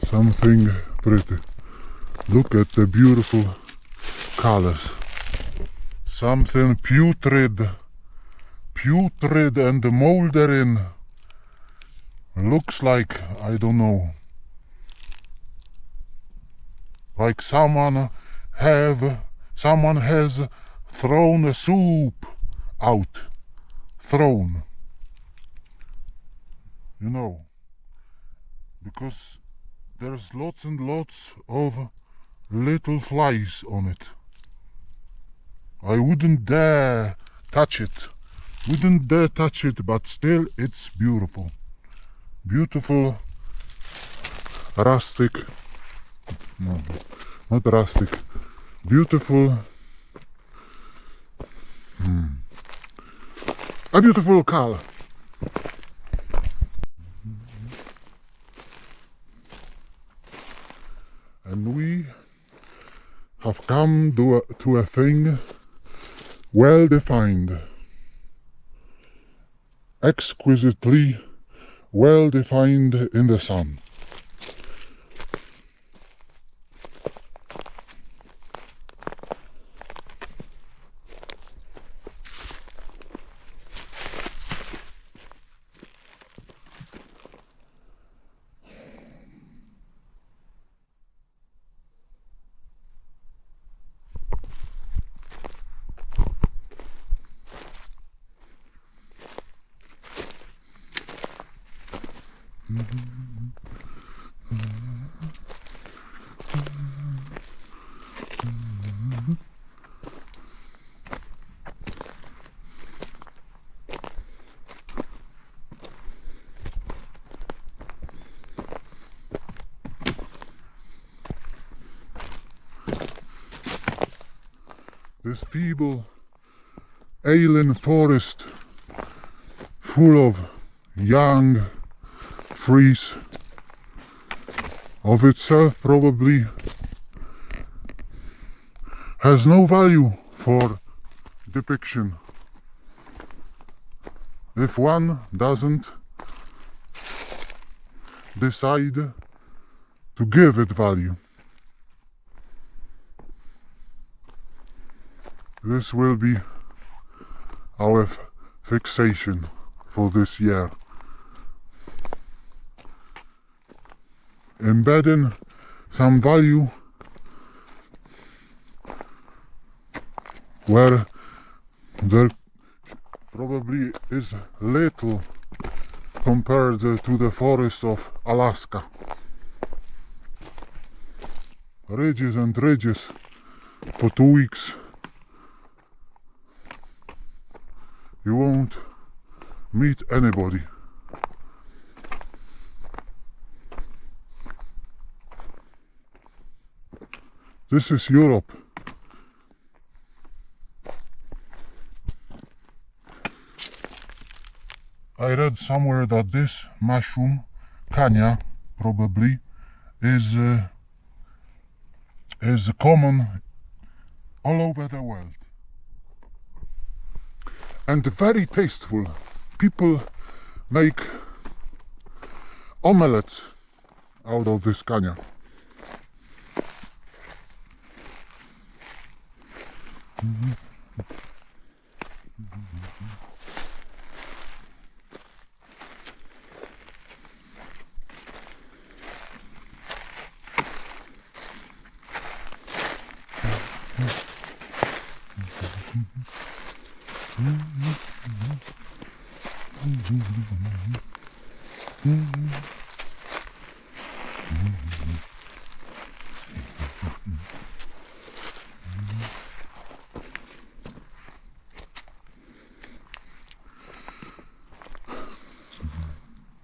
[SPEAKER 1] Something pretty. Look at the beautiful colors. Something putrid and moldering. Looks like, I don't know, like someone has thrown a soup out. Thrown. You know, because there's lots and lots of little flies on it. I wouldn't dare touch it. But still it's beautiful. Beautiful, rustic, no, not rustic, beautiful, a beautiful color. And we have come to a thing well defined, exquisitely well defined in the sun. This feeble, alien forest full of young trees of itself probably has no value for depiction. If one doesn't decide to give it value, this will be our fixation for this year. Embedding some value where there probably is little compared to the forests of Alaska. Ridges and ridges for 2 weeks. You won't meet anybody. This is Europe. I read somewhere that this mushroom, Kanya, probably, is common all over the world. And very tasteful. People make omelets out of this Kanya.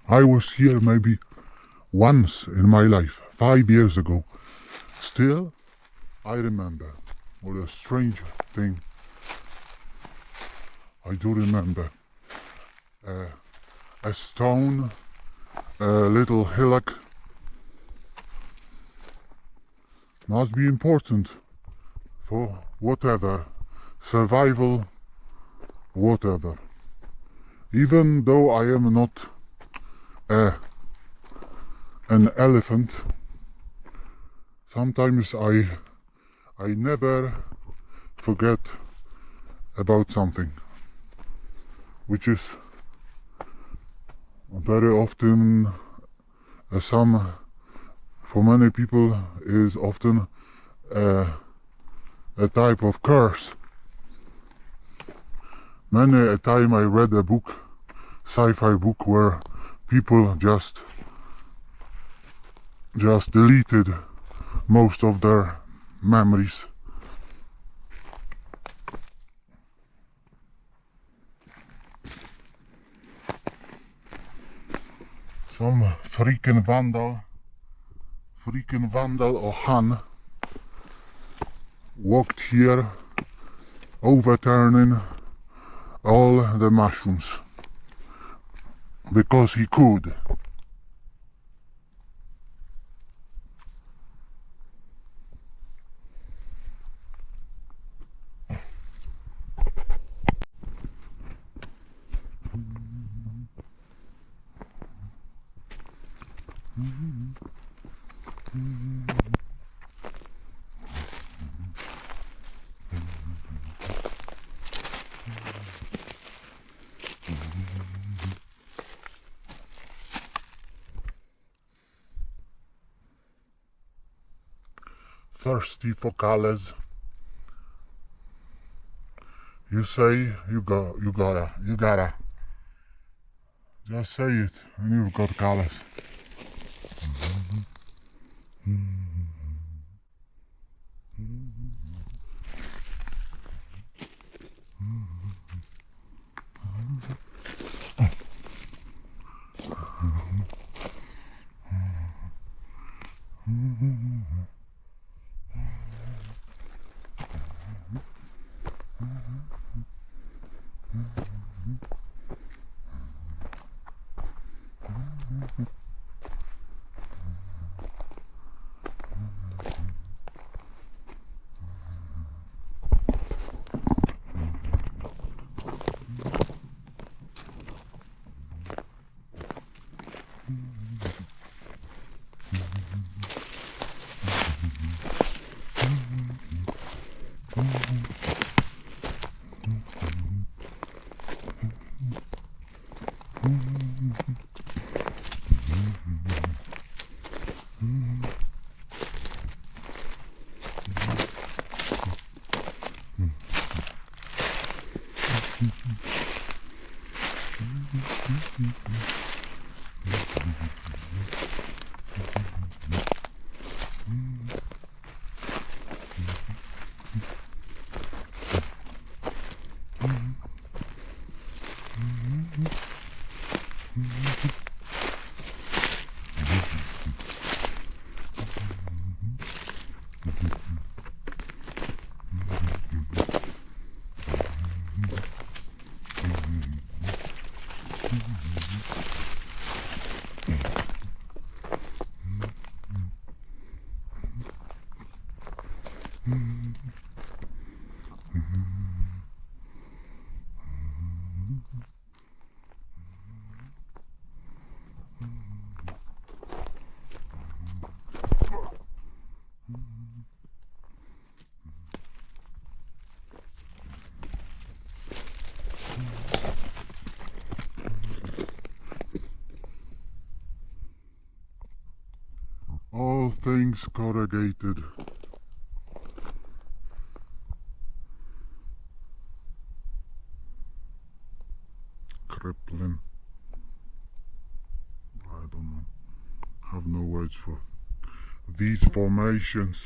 [SPEAKER 1] I was here maybe once in my life, 5 years ago. Still, I remember. What a strange thing. I do remember. A stone, a little hillock. Must be important for whatever, survival, whatever. Even though I am not an elephant, sometimes I never forget about something, which is very often for many people is often a type of curse. Many a time I read a book, sci-fi book, where people just deleted most of their memories. Some freaking vandal or Han walked here, overturning all the mushrooms because he could. Thirsty for colors. You say you gotta. Just say it and you've got colors. All things corrugated. Crippling. I don't know. Have no words for these formations.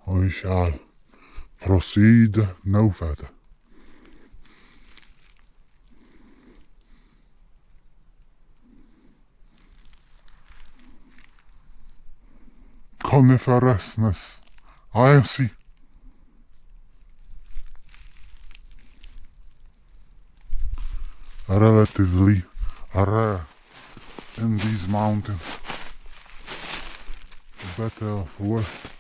[SPEAKER 1] We shall proceed no further. Coniferousness, I see. Relatively rare in these mountains. Better worth.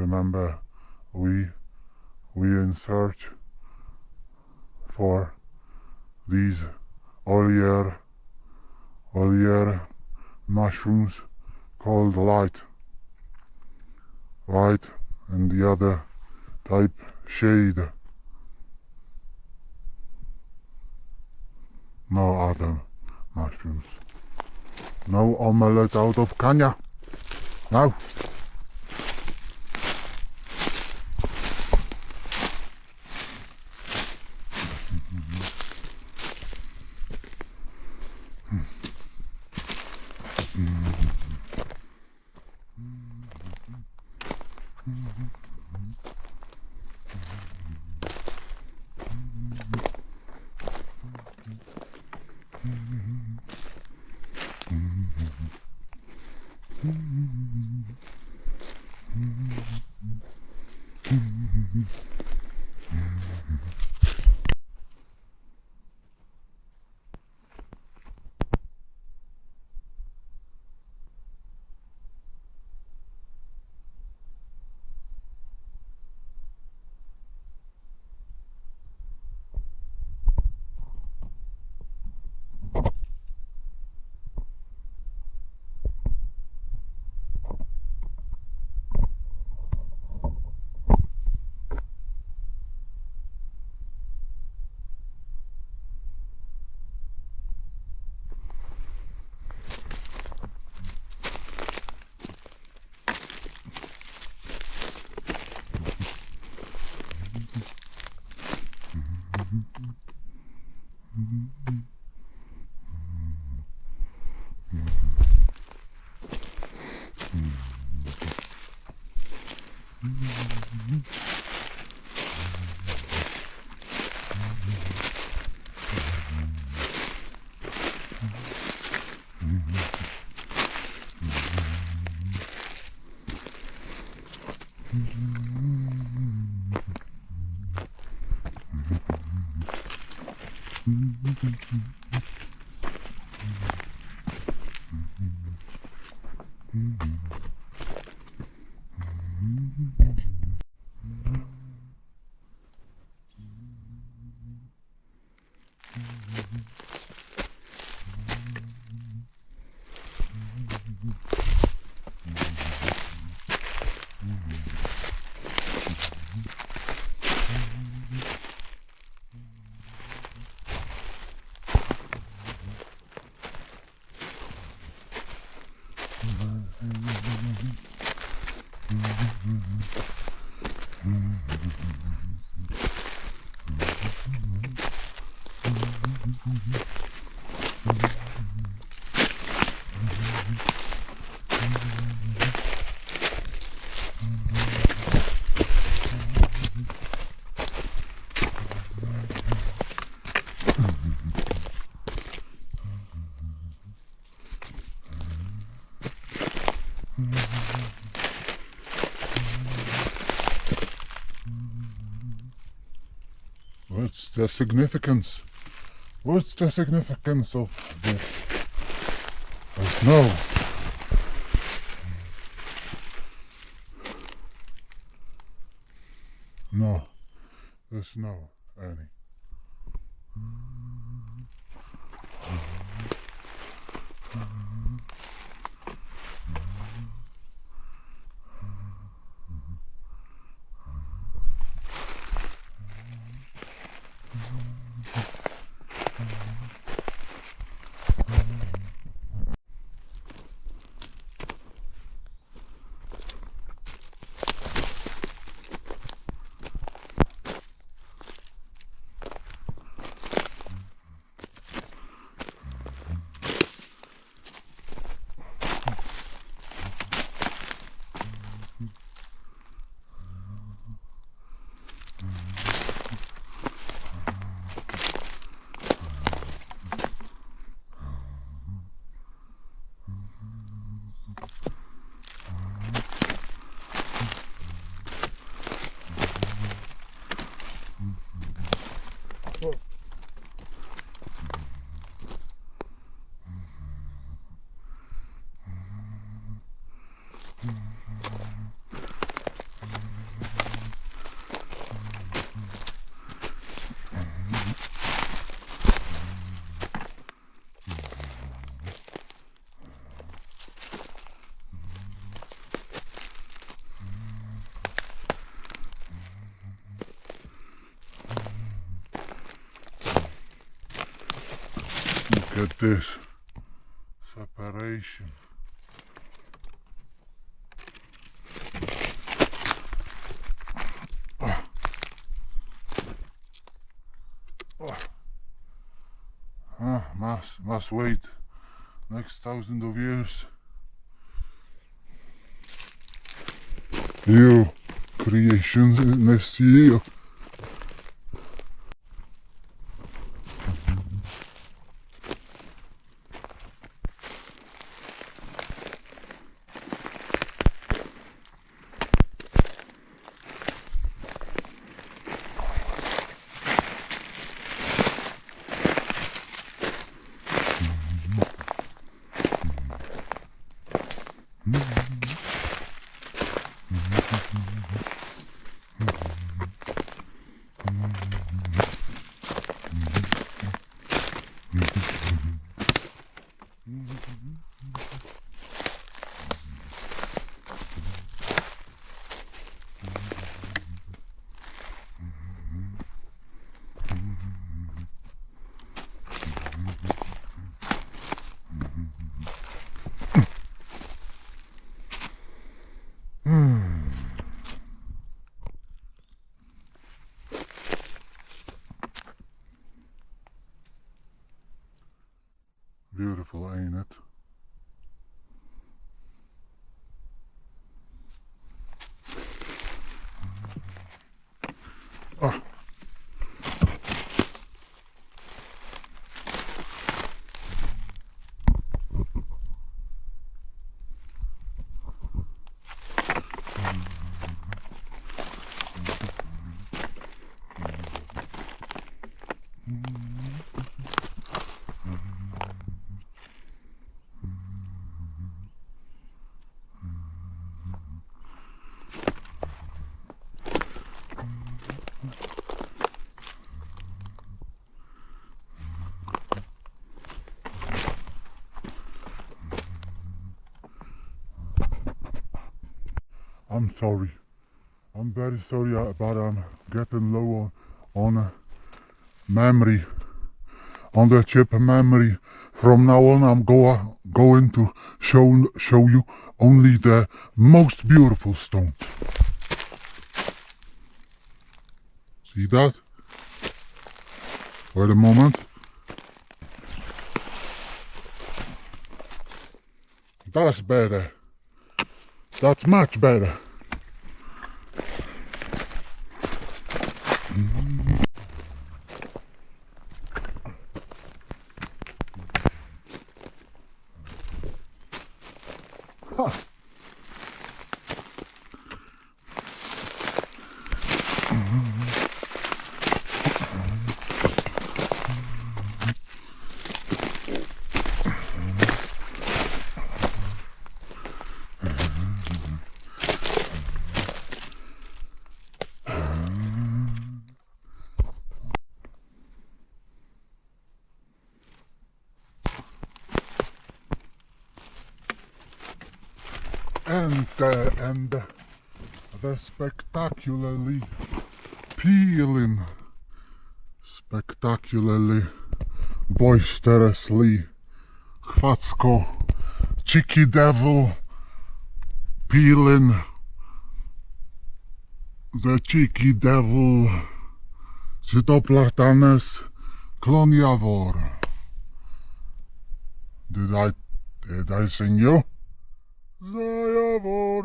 [SPEAKER 1] remember we in search for these all year mushrooms called light, and the other type shade. No other mushrooms. No omelette out of Kenya. Now. What's the significance? What's the significance of this? The snow. No, the snow, Annie. Look at this separation. Must wait next thousands of years. You creations in this year. Beautiful, ain't it? Ah. I'm sorry. I'm very sorry about getting low on memory, on the chip memory. From now on, I'm going to show you only the most beautiful stones. See that? Wait a moment. That's better. That's much better. And the spectacularly peeling, spectacularly boisterously chwacko, cheeky devil peeling, the cheeky devil Zytoplatanes kloniavor. Did I sing you? Zajaworem,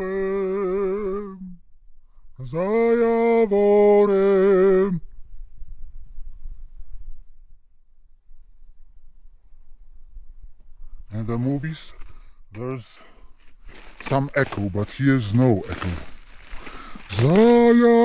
[SPEAKER 1] zajaworem. In the movies, there's some echo, but here's no echo. Zajaworem.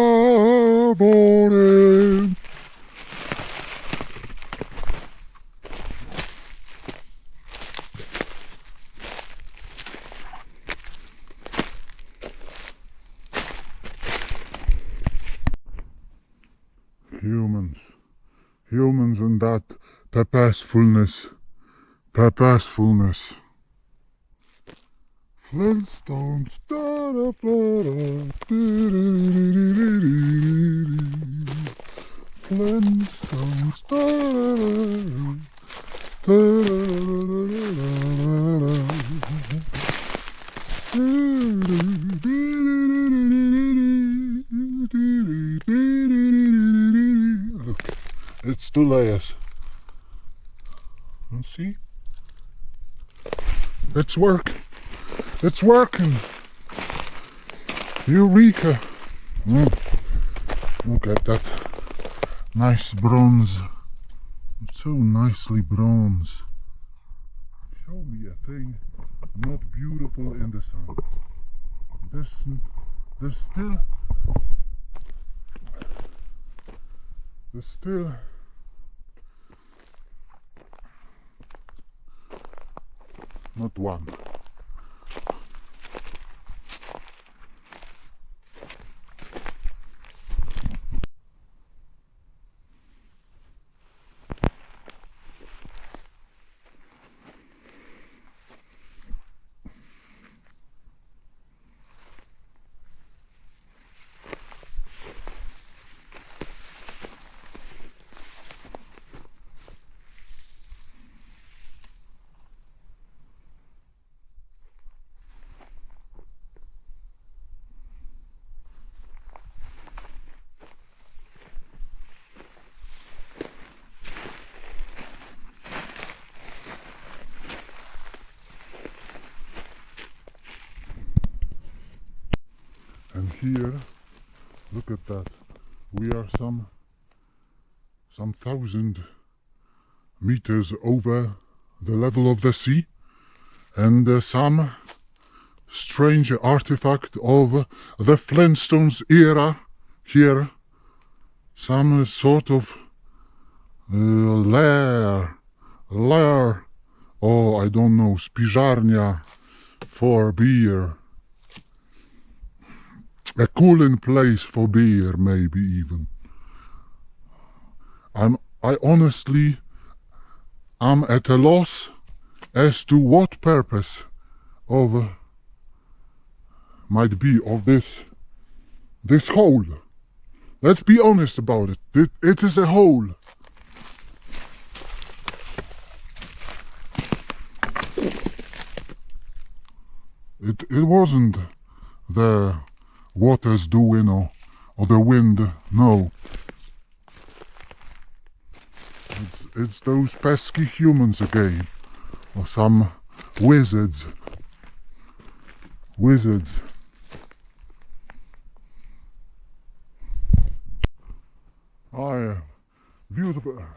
[SPEAKER 1] Humans and that purposefulness. Flintstones, Flintstones, Look, it's 2 layers. You see? It's working. It's working. Eureka! Look at that nice bronze. It's so nicely bronze. Show me a thing not beautiful in the sun. There's still not one. And here, look at that. We are some 1,000 meters over the level of the sea, and some strange artifact of the Flintstones era here. Some sort of lair, oh, I don't know, spiżarnia for beer. A cooling place for beer, maybe even. I honestly am at a loss as to what purpose of might be of this hole. Let's be honest about it. It is a hole. It wasn't the water's doing or the wind, no. It's those pesky humans again, or some wizards.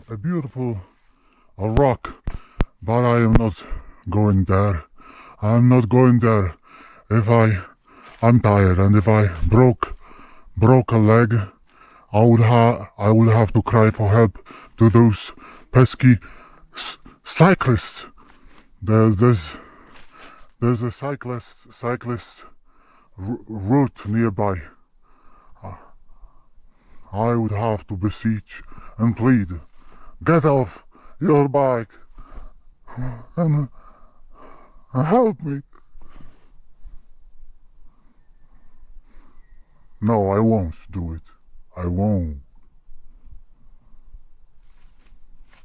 [SPEAKER 1] A beautiful rock, but I am not going there. I'm not going there. I'm tired, and if I broke a leg, I would have to cry for help to those pesky cyclists. There's a cyclist route nearby. I would have to beseech and plead, get off your bike and help me. No, I won't do it. I won't.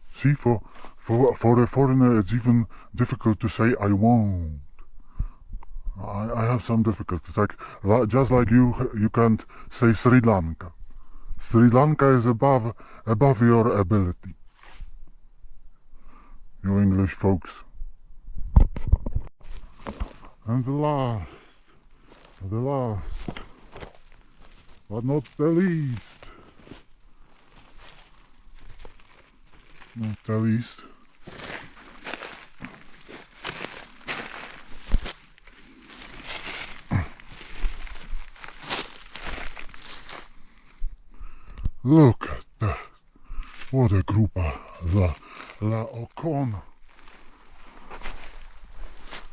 [SPEAKER 1] See, for a foreigner, it's even difficult to say I won't. I have some difficulties. Just like you can't say Sri Lanka. Sri Lanka is above your ability. You English folks. And the last, but not the least. Not the least. Look at that. What a group. La Ocon.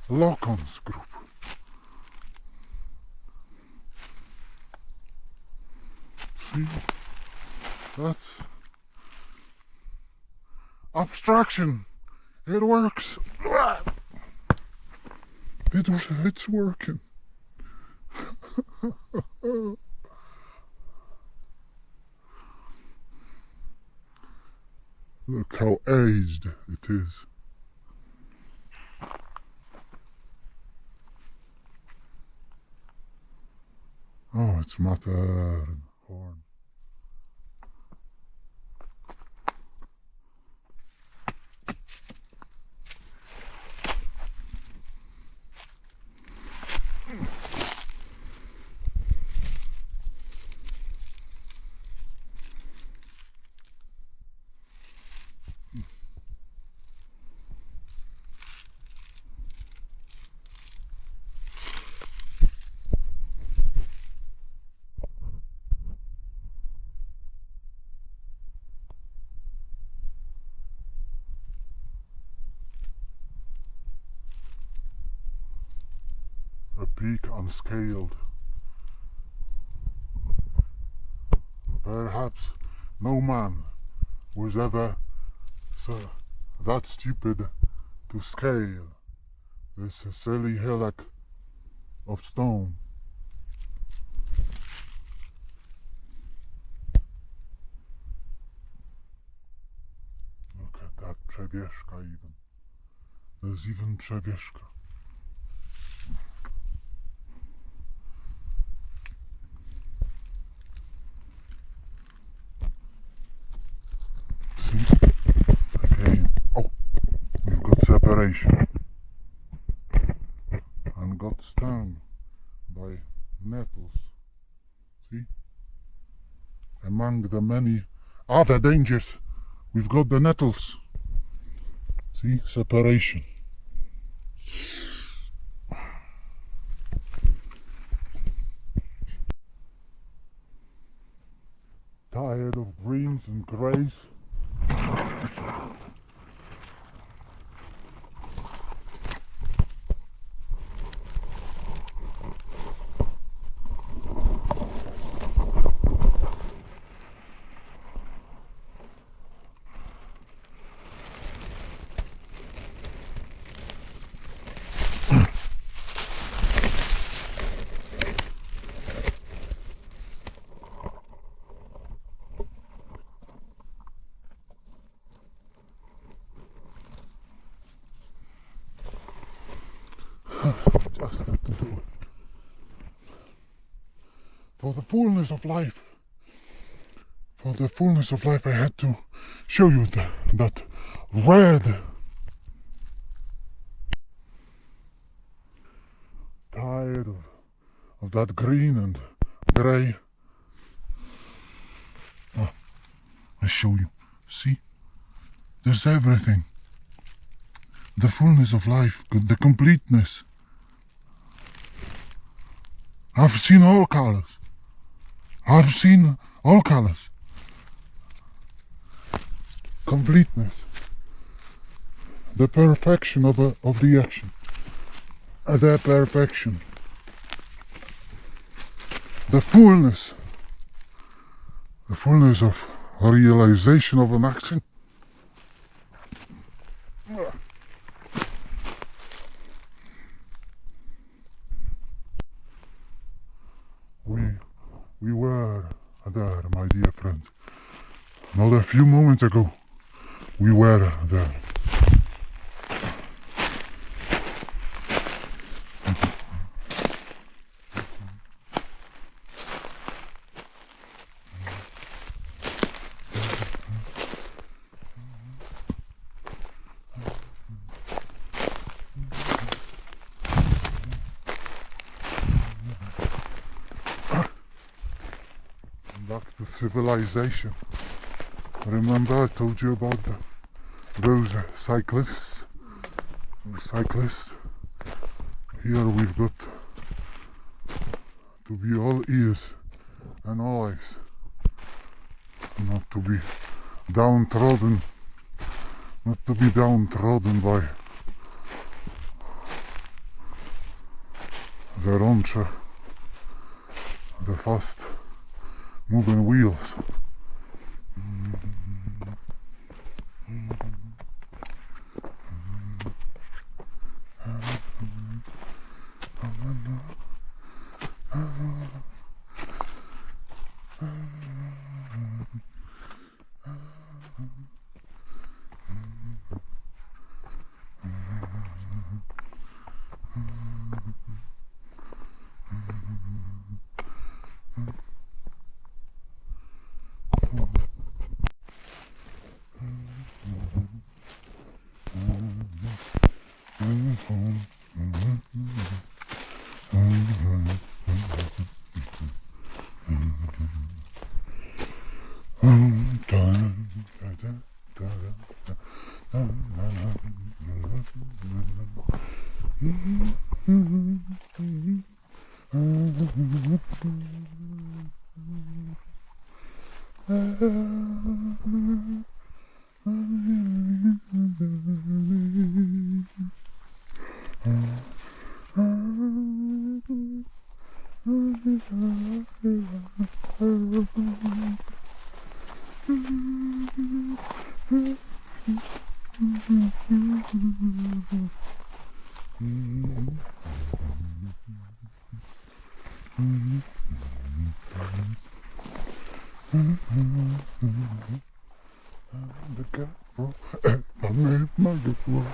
[SPEAKER 1] Locon's group. See? That's abstraction. It works. It's working. Look how aged it is. Oh, it's Matterhorn. A peak unscaled. Perhaps no man was ever that stupid to scale this silly hillock of stone. Look at that Trzewieszka even. There's even Trzewieszka. See? Again. Oh, we've got separation. And got stung by nettles. See? Among the many other dangers, we've got the nettles. See? Separation. Tired of greens and greys. Just had to do it. For the fullness of life. For the fullness of life I had to show you that red. Tired of that green and grey. Oh, I show you. See? There's everything. The fullness of life, the completeness. I've seen all colors. I've seen all colors. Completeness. The perfection of the action. The perfection. The fullness. The fullness of realization of an action. We were there, my dear friend. Not a few moments ago, we were there. Back to civilization. Remember I told you about those cyclists? Here we've got to be all ears and all eyes. Not to be downtrodden. Not to be downtrodden by the rącze, the fast moving wheels. The girl, I made my good work.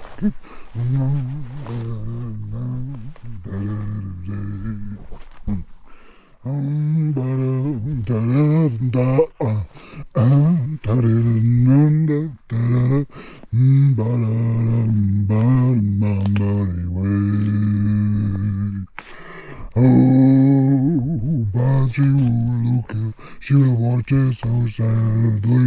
[SPEAKER 1] Oh, but she will look at, she will watch it so sadly.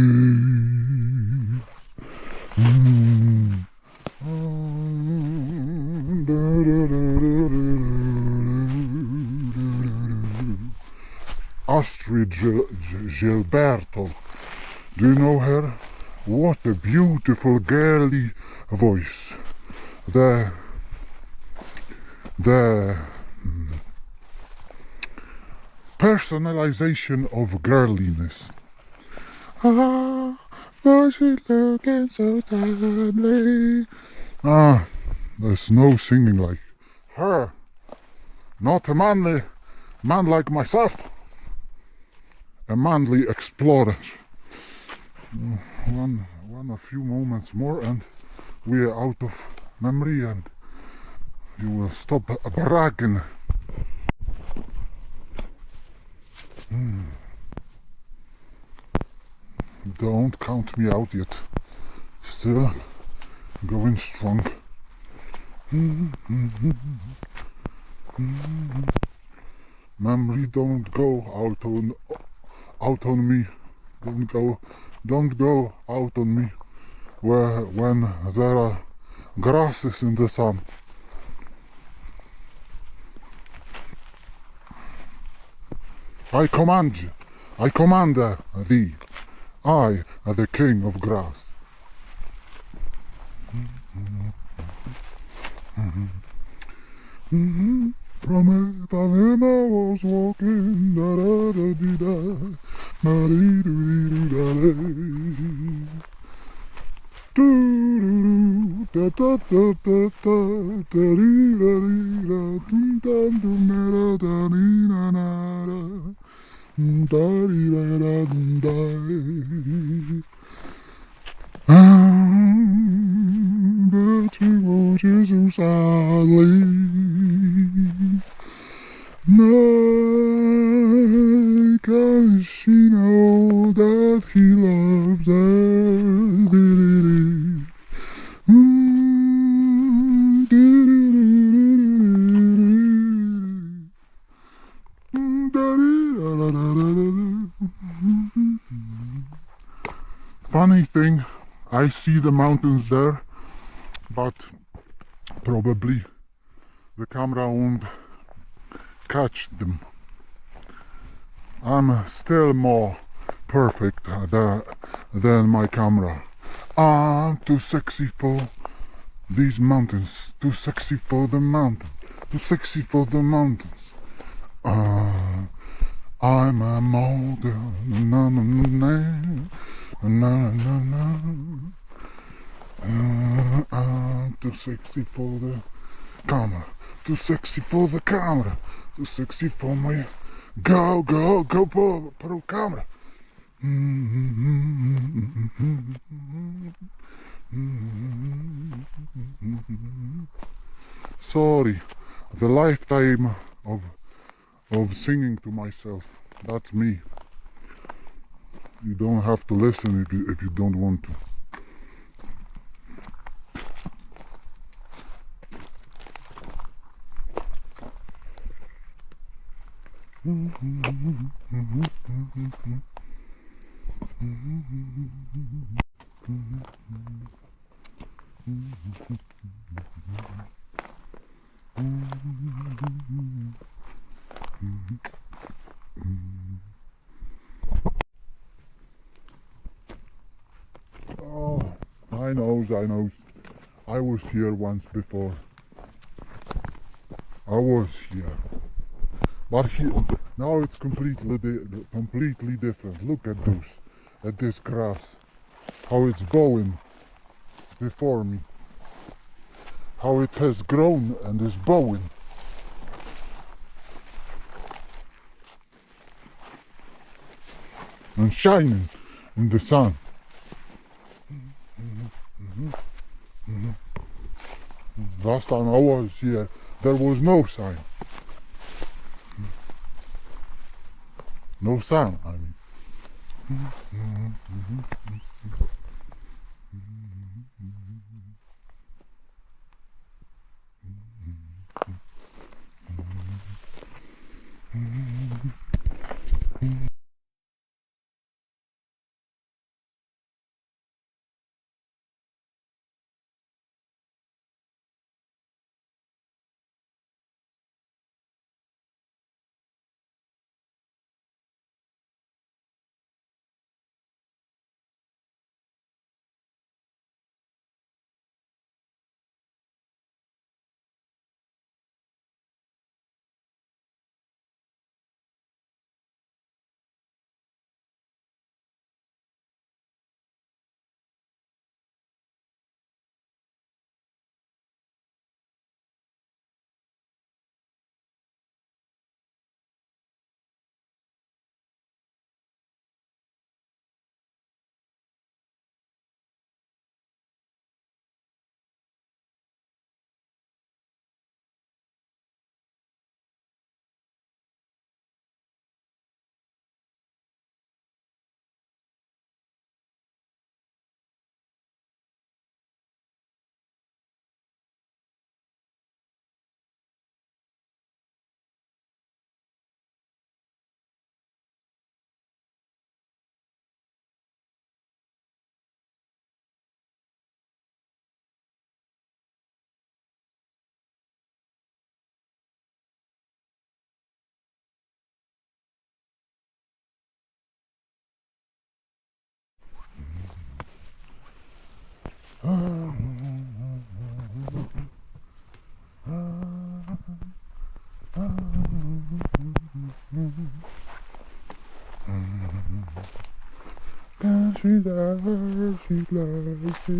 [SPEAKER 1] Astrid Gilberto, do you know her? What a beautiful girly voice. The personalization of girliness. Ah, but she's looking so sadly. Ah, there's no singing like her. Not a man like myself. A manly explorer. A few moments more and we are out of memory and you will stop bragging. Don't count me out yet. Still going strong. Memory don't go out on me. Don't go out on me when there are grasses in the sun. I command thee, I am the king of grass. From Ipanema I was walking, da da da dee da, da dee doo dee doo da doo doo da da da da da da dee da dee da dum dum dum da da dee na na da da dee da da dum da. But she watches so sadly. Because she knows that he loves her. Funny thing, I see the mountains there, but probably the camera won't catch them. I'm still more perfect than my camera. I'm too sexy for these mountains, too sexy for the mountains, too sexy for the mountains. I'm a model, na na na na na na. I'm too sexy for the camera, too sexy for the camera, too sexy for my go pro camera. Sorry, the lifetime of singing to myself. That's me. You don't have to listen if you don't want to. Oh, I know. I was here once before. I was here. But here, now it's completely different. Look at this grass. How it's bowing before me. How it has grown and is bowing. And shining in the sun. Last time I was here, there was no sign. No sun, I mean. She's there, she likes it.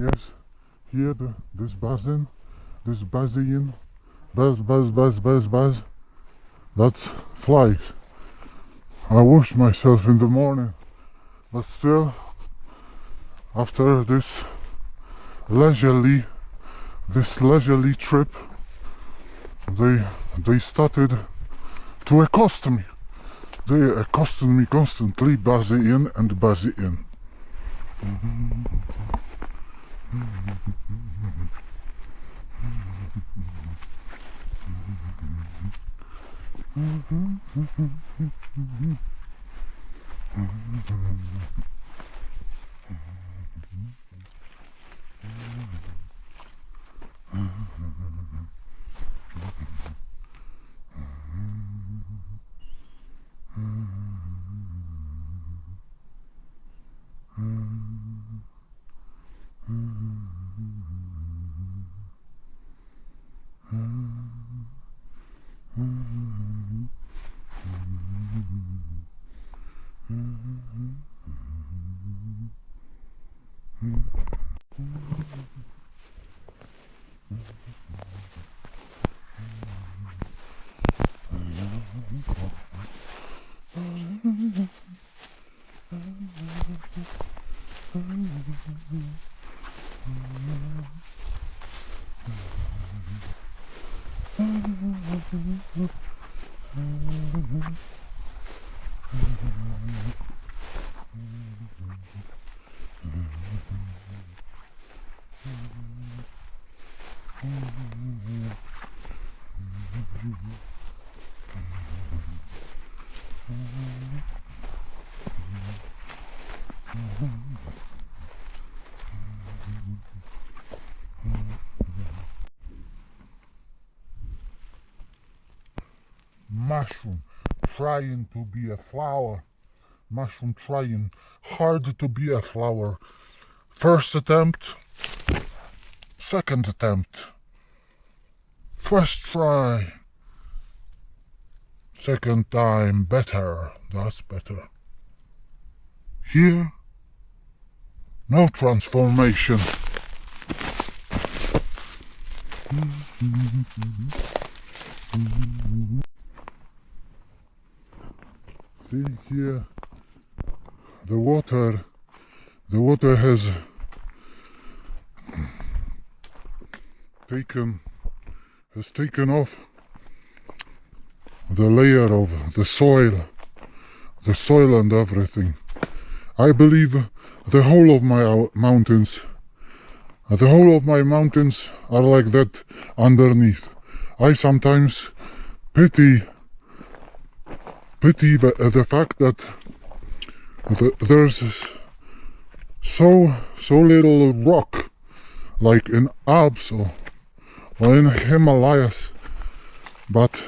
[SPEAKER 1] Yes, here this basin, buzz, that's flies. I washed myself in the morning, but still, after leisurely trip, they started to accost me. They accosted me constantly, buzzy in and buzzy in. Mushroom trying to be a flower. Mushroom trying hard to be a flower. First attempt, second attempt, first try, second time better, that's better. Here, no transformation. See here, the water has taken off the layer of the soil and everything. I believe the whole of my mountains are like that underneath. I sometimes pity the fact that there's so little rock, like in Alps or in Himalayas, but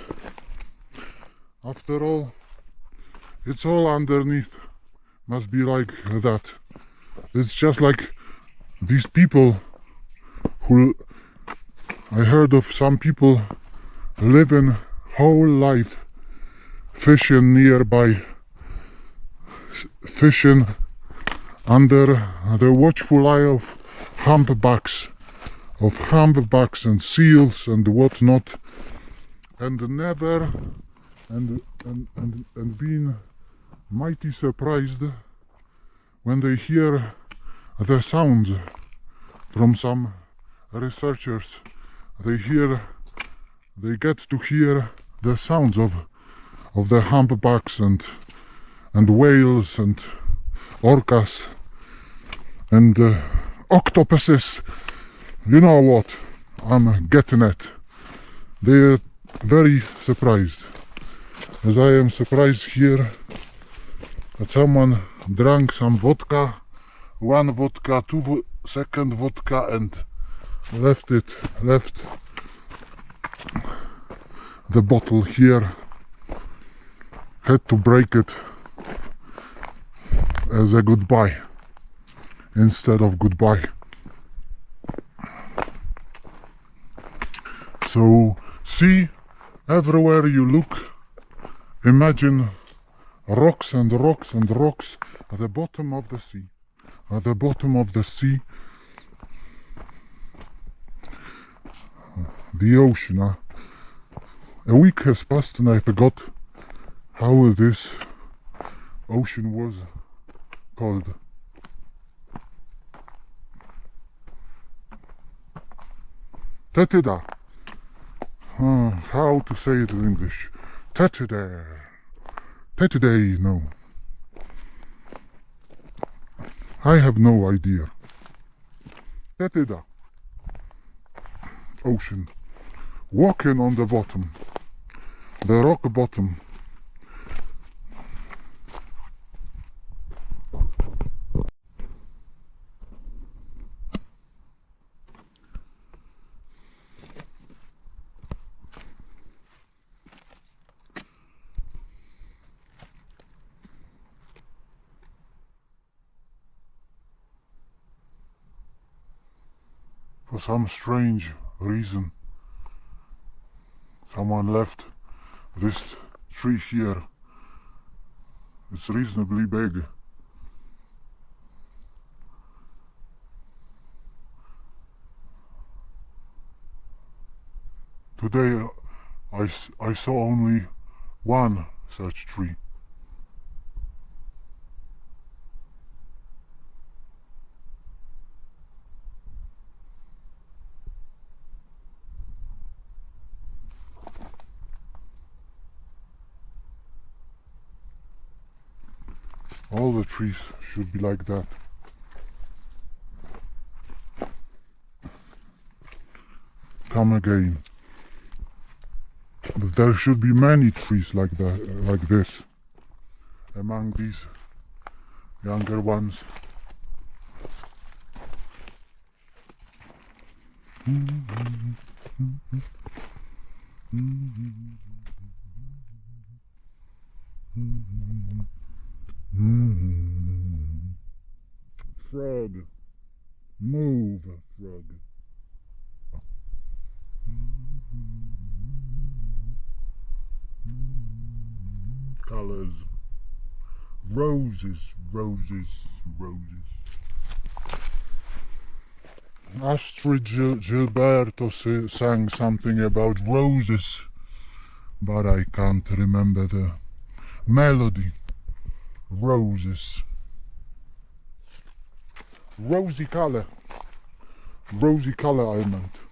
[SPEAKER 1] after all, it's all underneath. Must be like that. It's just like these people who I heard of, some people living whole life fishing nearby, fishing under the watchful eye of humpbacks and seals and whatnot, and never and being mighty surprised when they hear the sounds from some researchers. They get to hear the sounds of the humpbacks and whales and orcas and octopuses. You know what I'm getting at. They're very surprised, as I am surprised here that someone drank some vodka, one vodka, second vodka, and left the bottle here. Had to break it as a goodbye instead of goodbye. So see, everywhere you look, imagine rocks and rocks and rocks at the bottom of the sea. At the bottom of the sea, the ocean. A week has passed and I forgot how this ocean was called. Tetida. How to say it in English? Tetida. Tetida, no. I have no idea. Tetida. Ocean. Walking on the bottom. The rock bottom. For some strange reason, someone left this tree here. It's reasonably big. Today I saw only one such tree. All the trees should be like that. Come again. But there should be many trees like that, like this, among these younger ones. Frog, move, frog. Colors, roses, roses, roses. Astrid Gilberto sang something about roses, but I can't remember the melody. Roses. Rosy color I meant.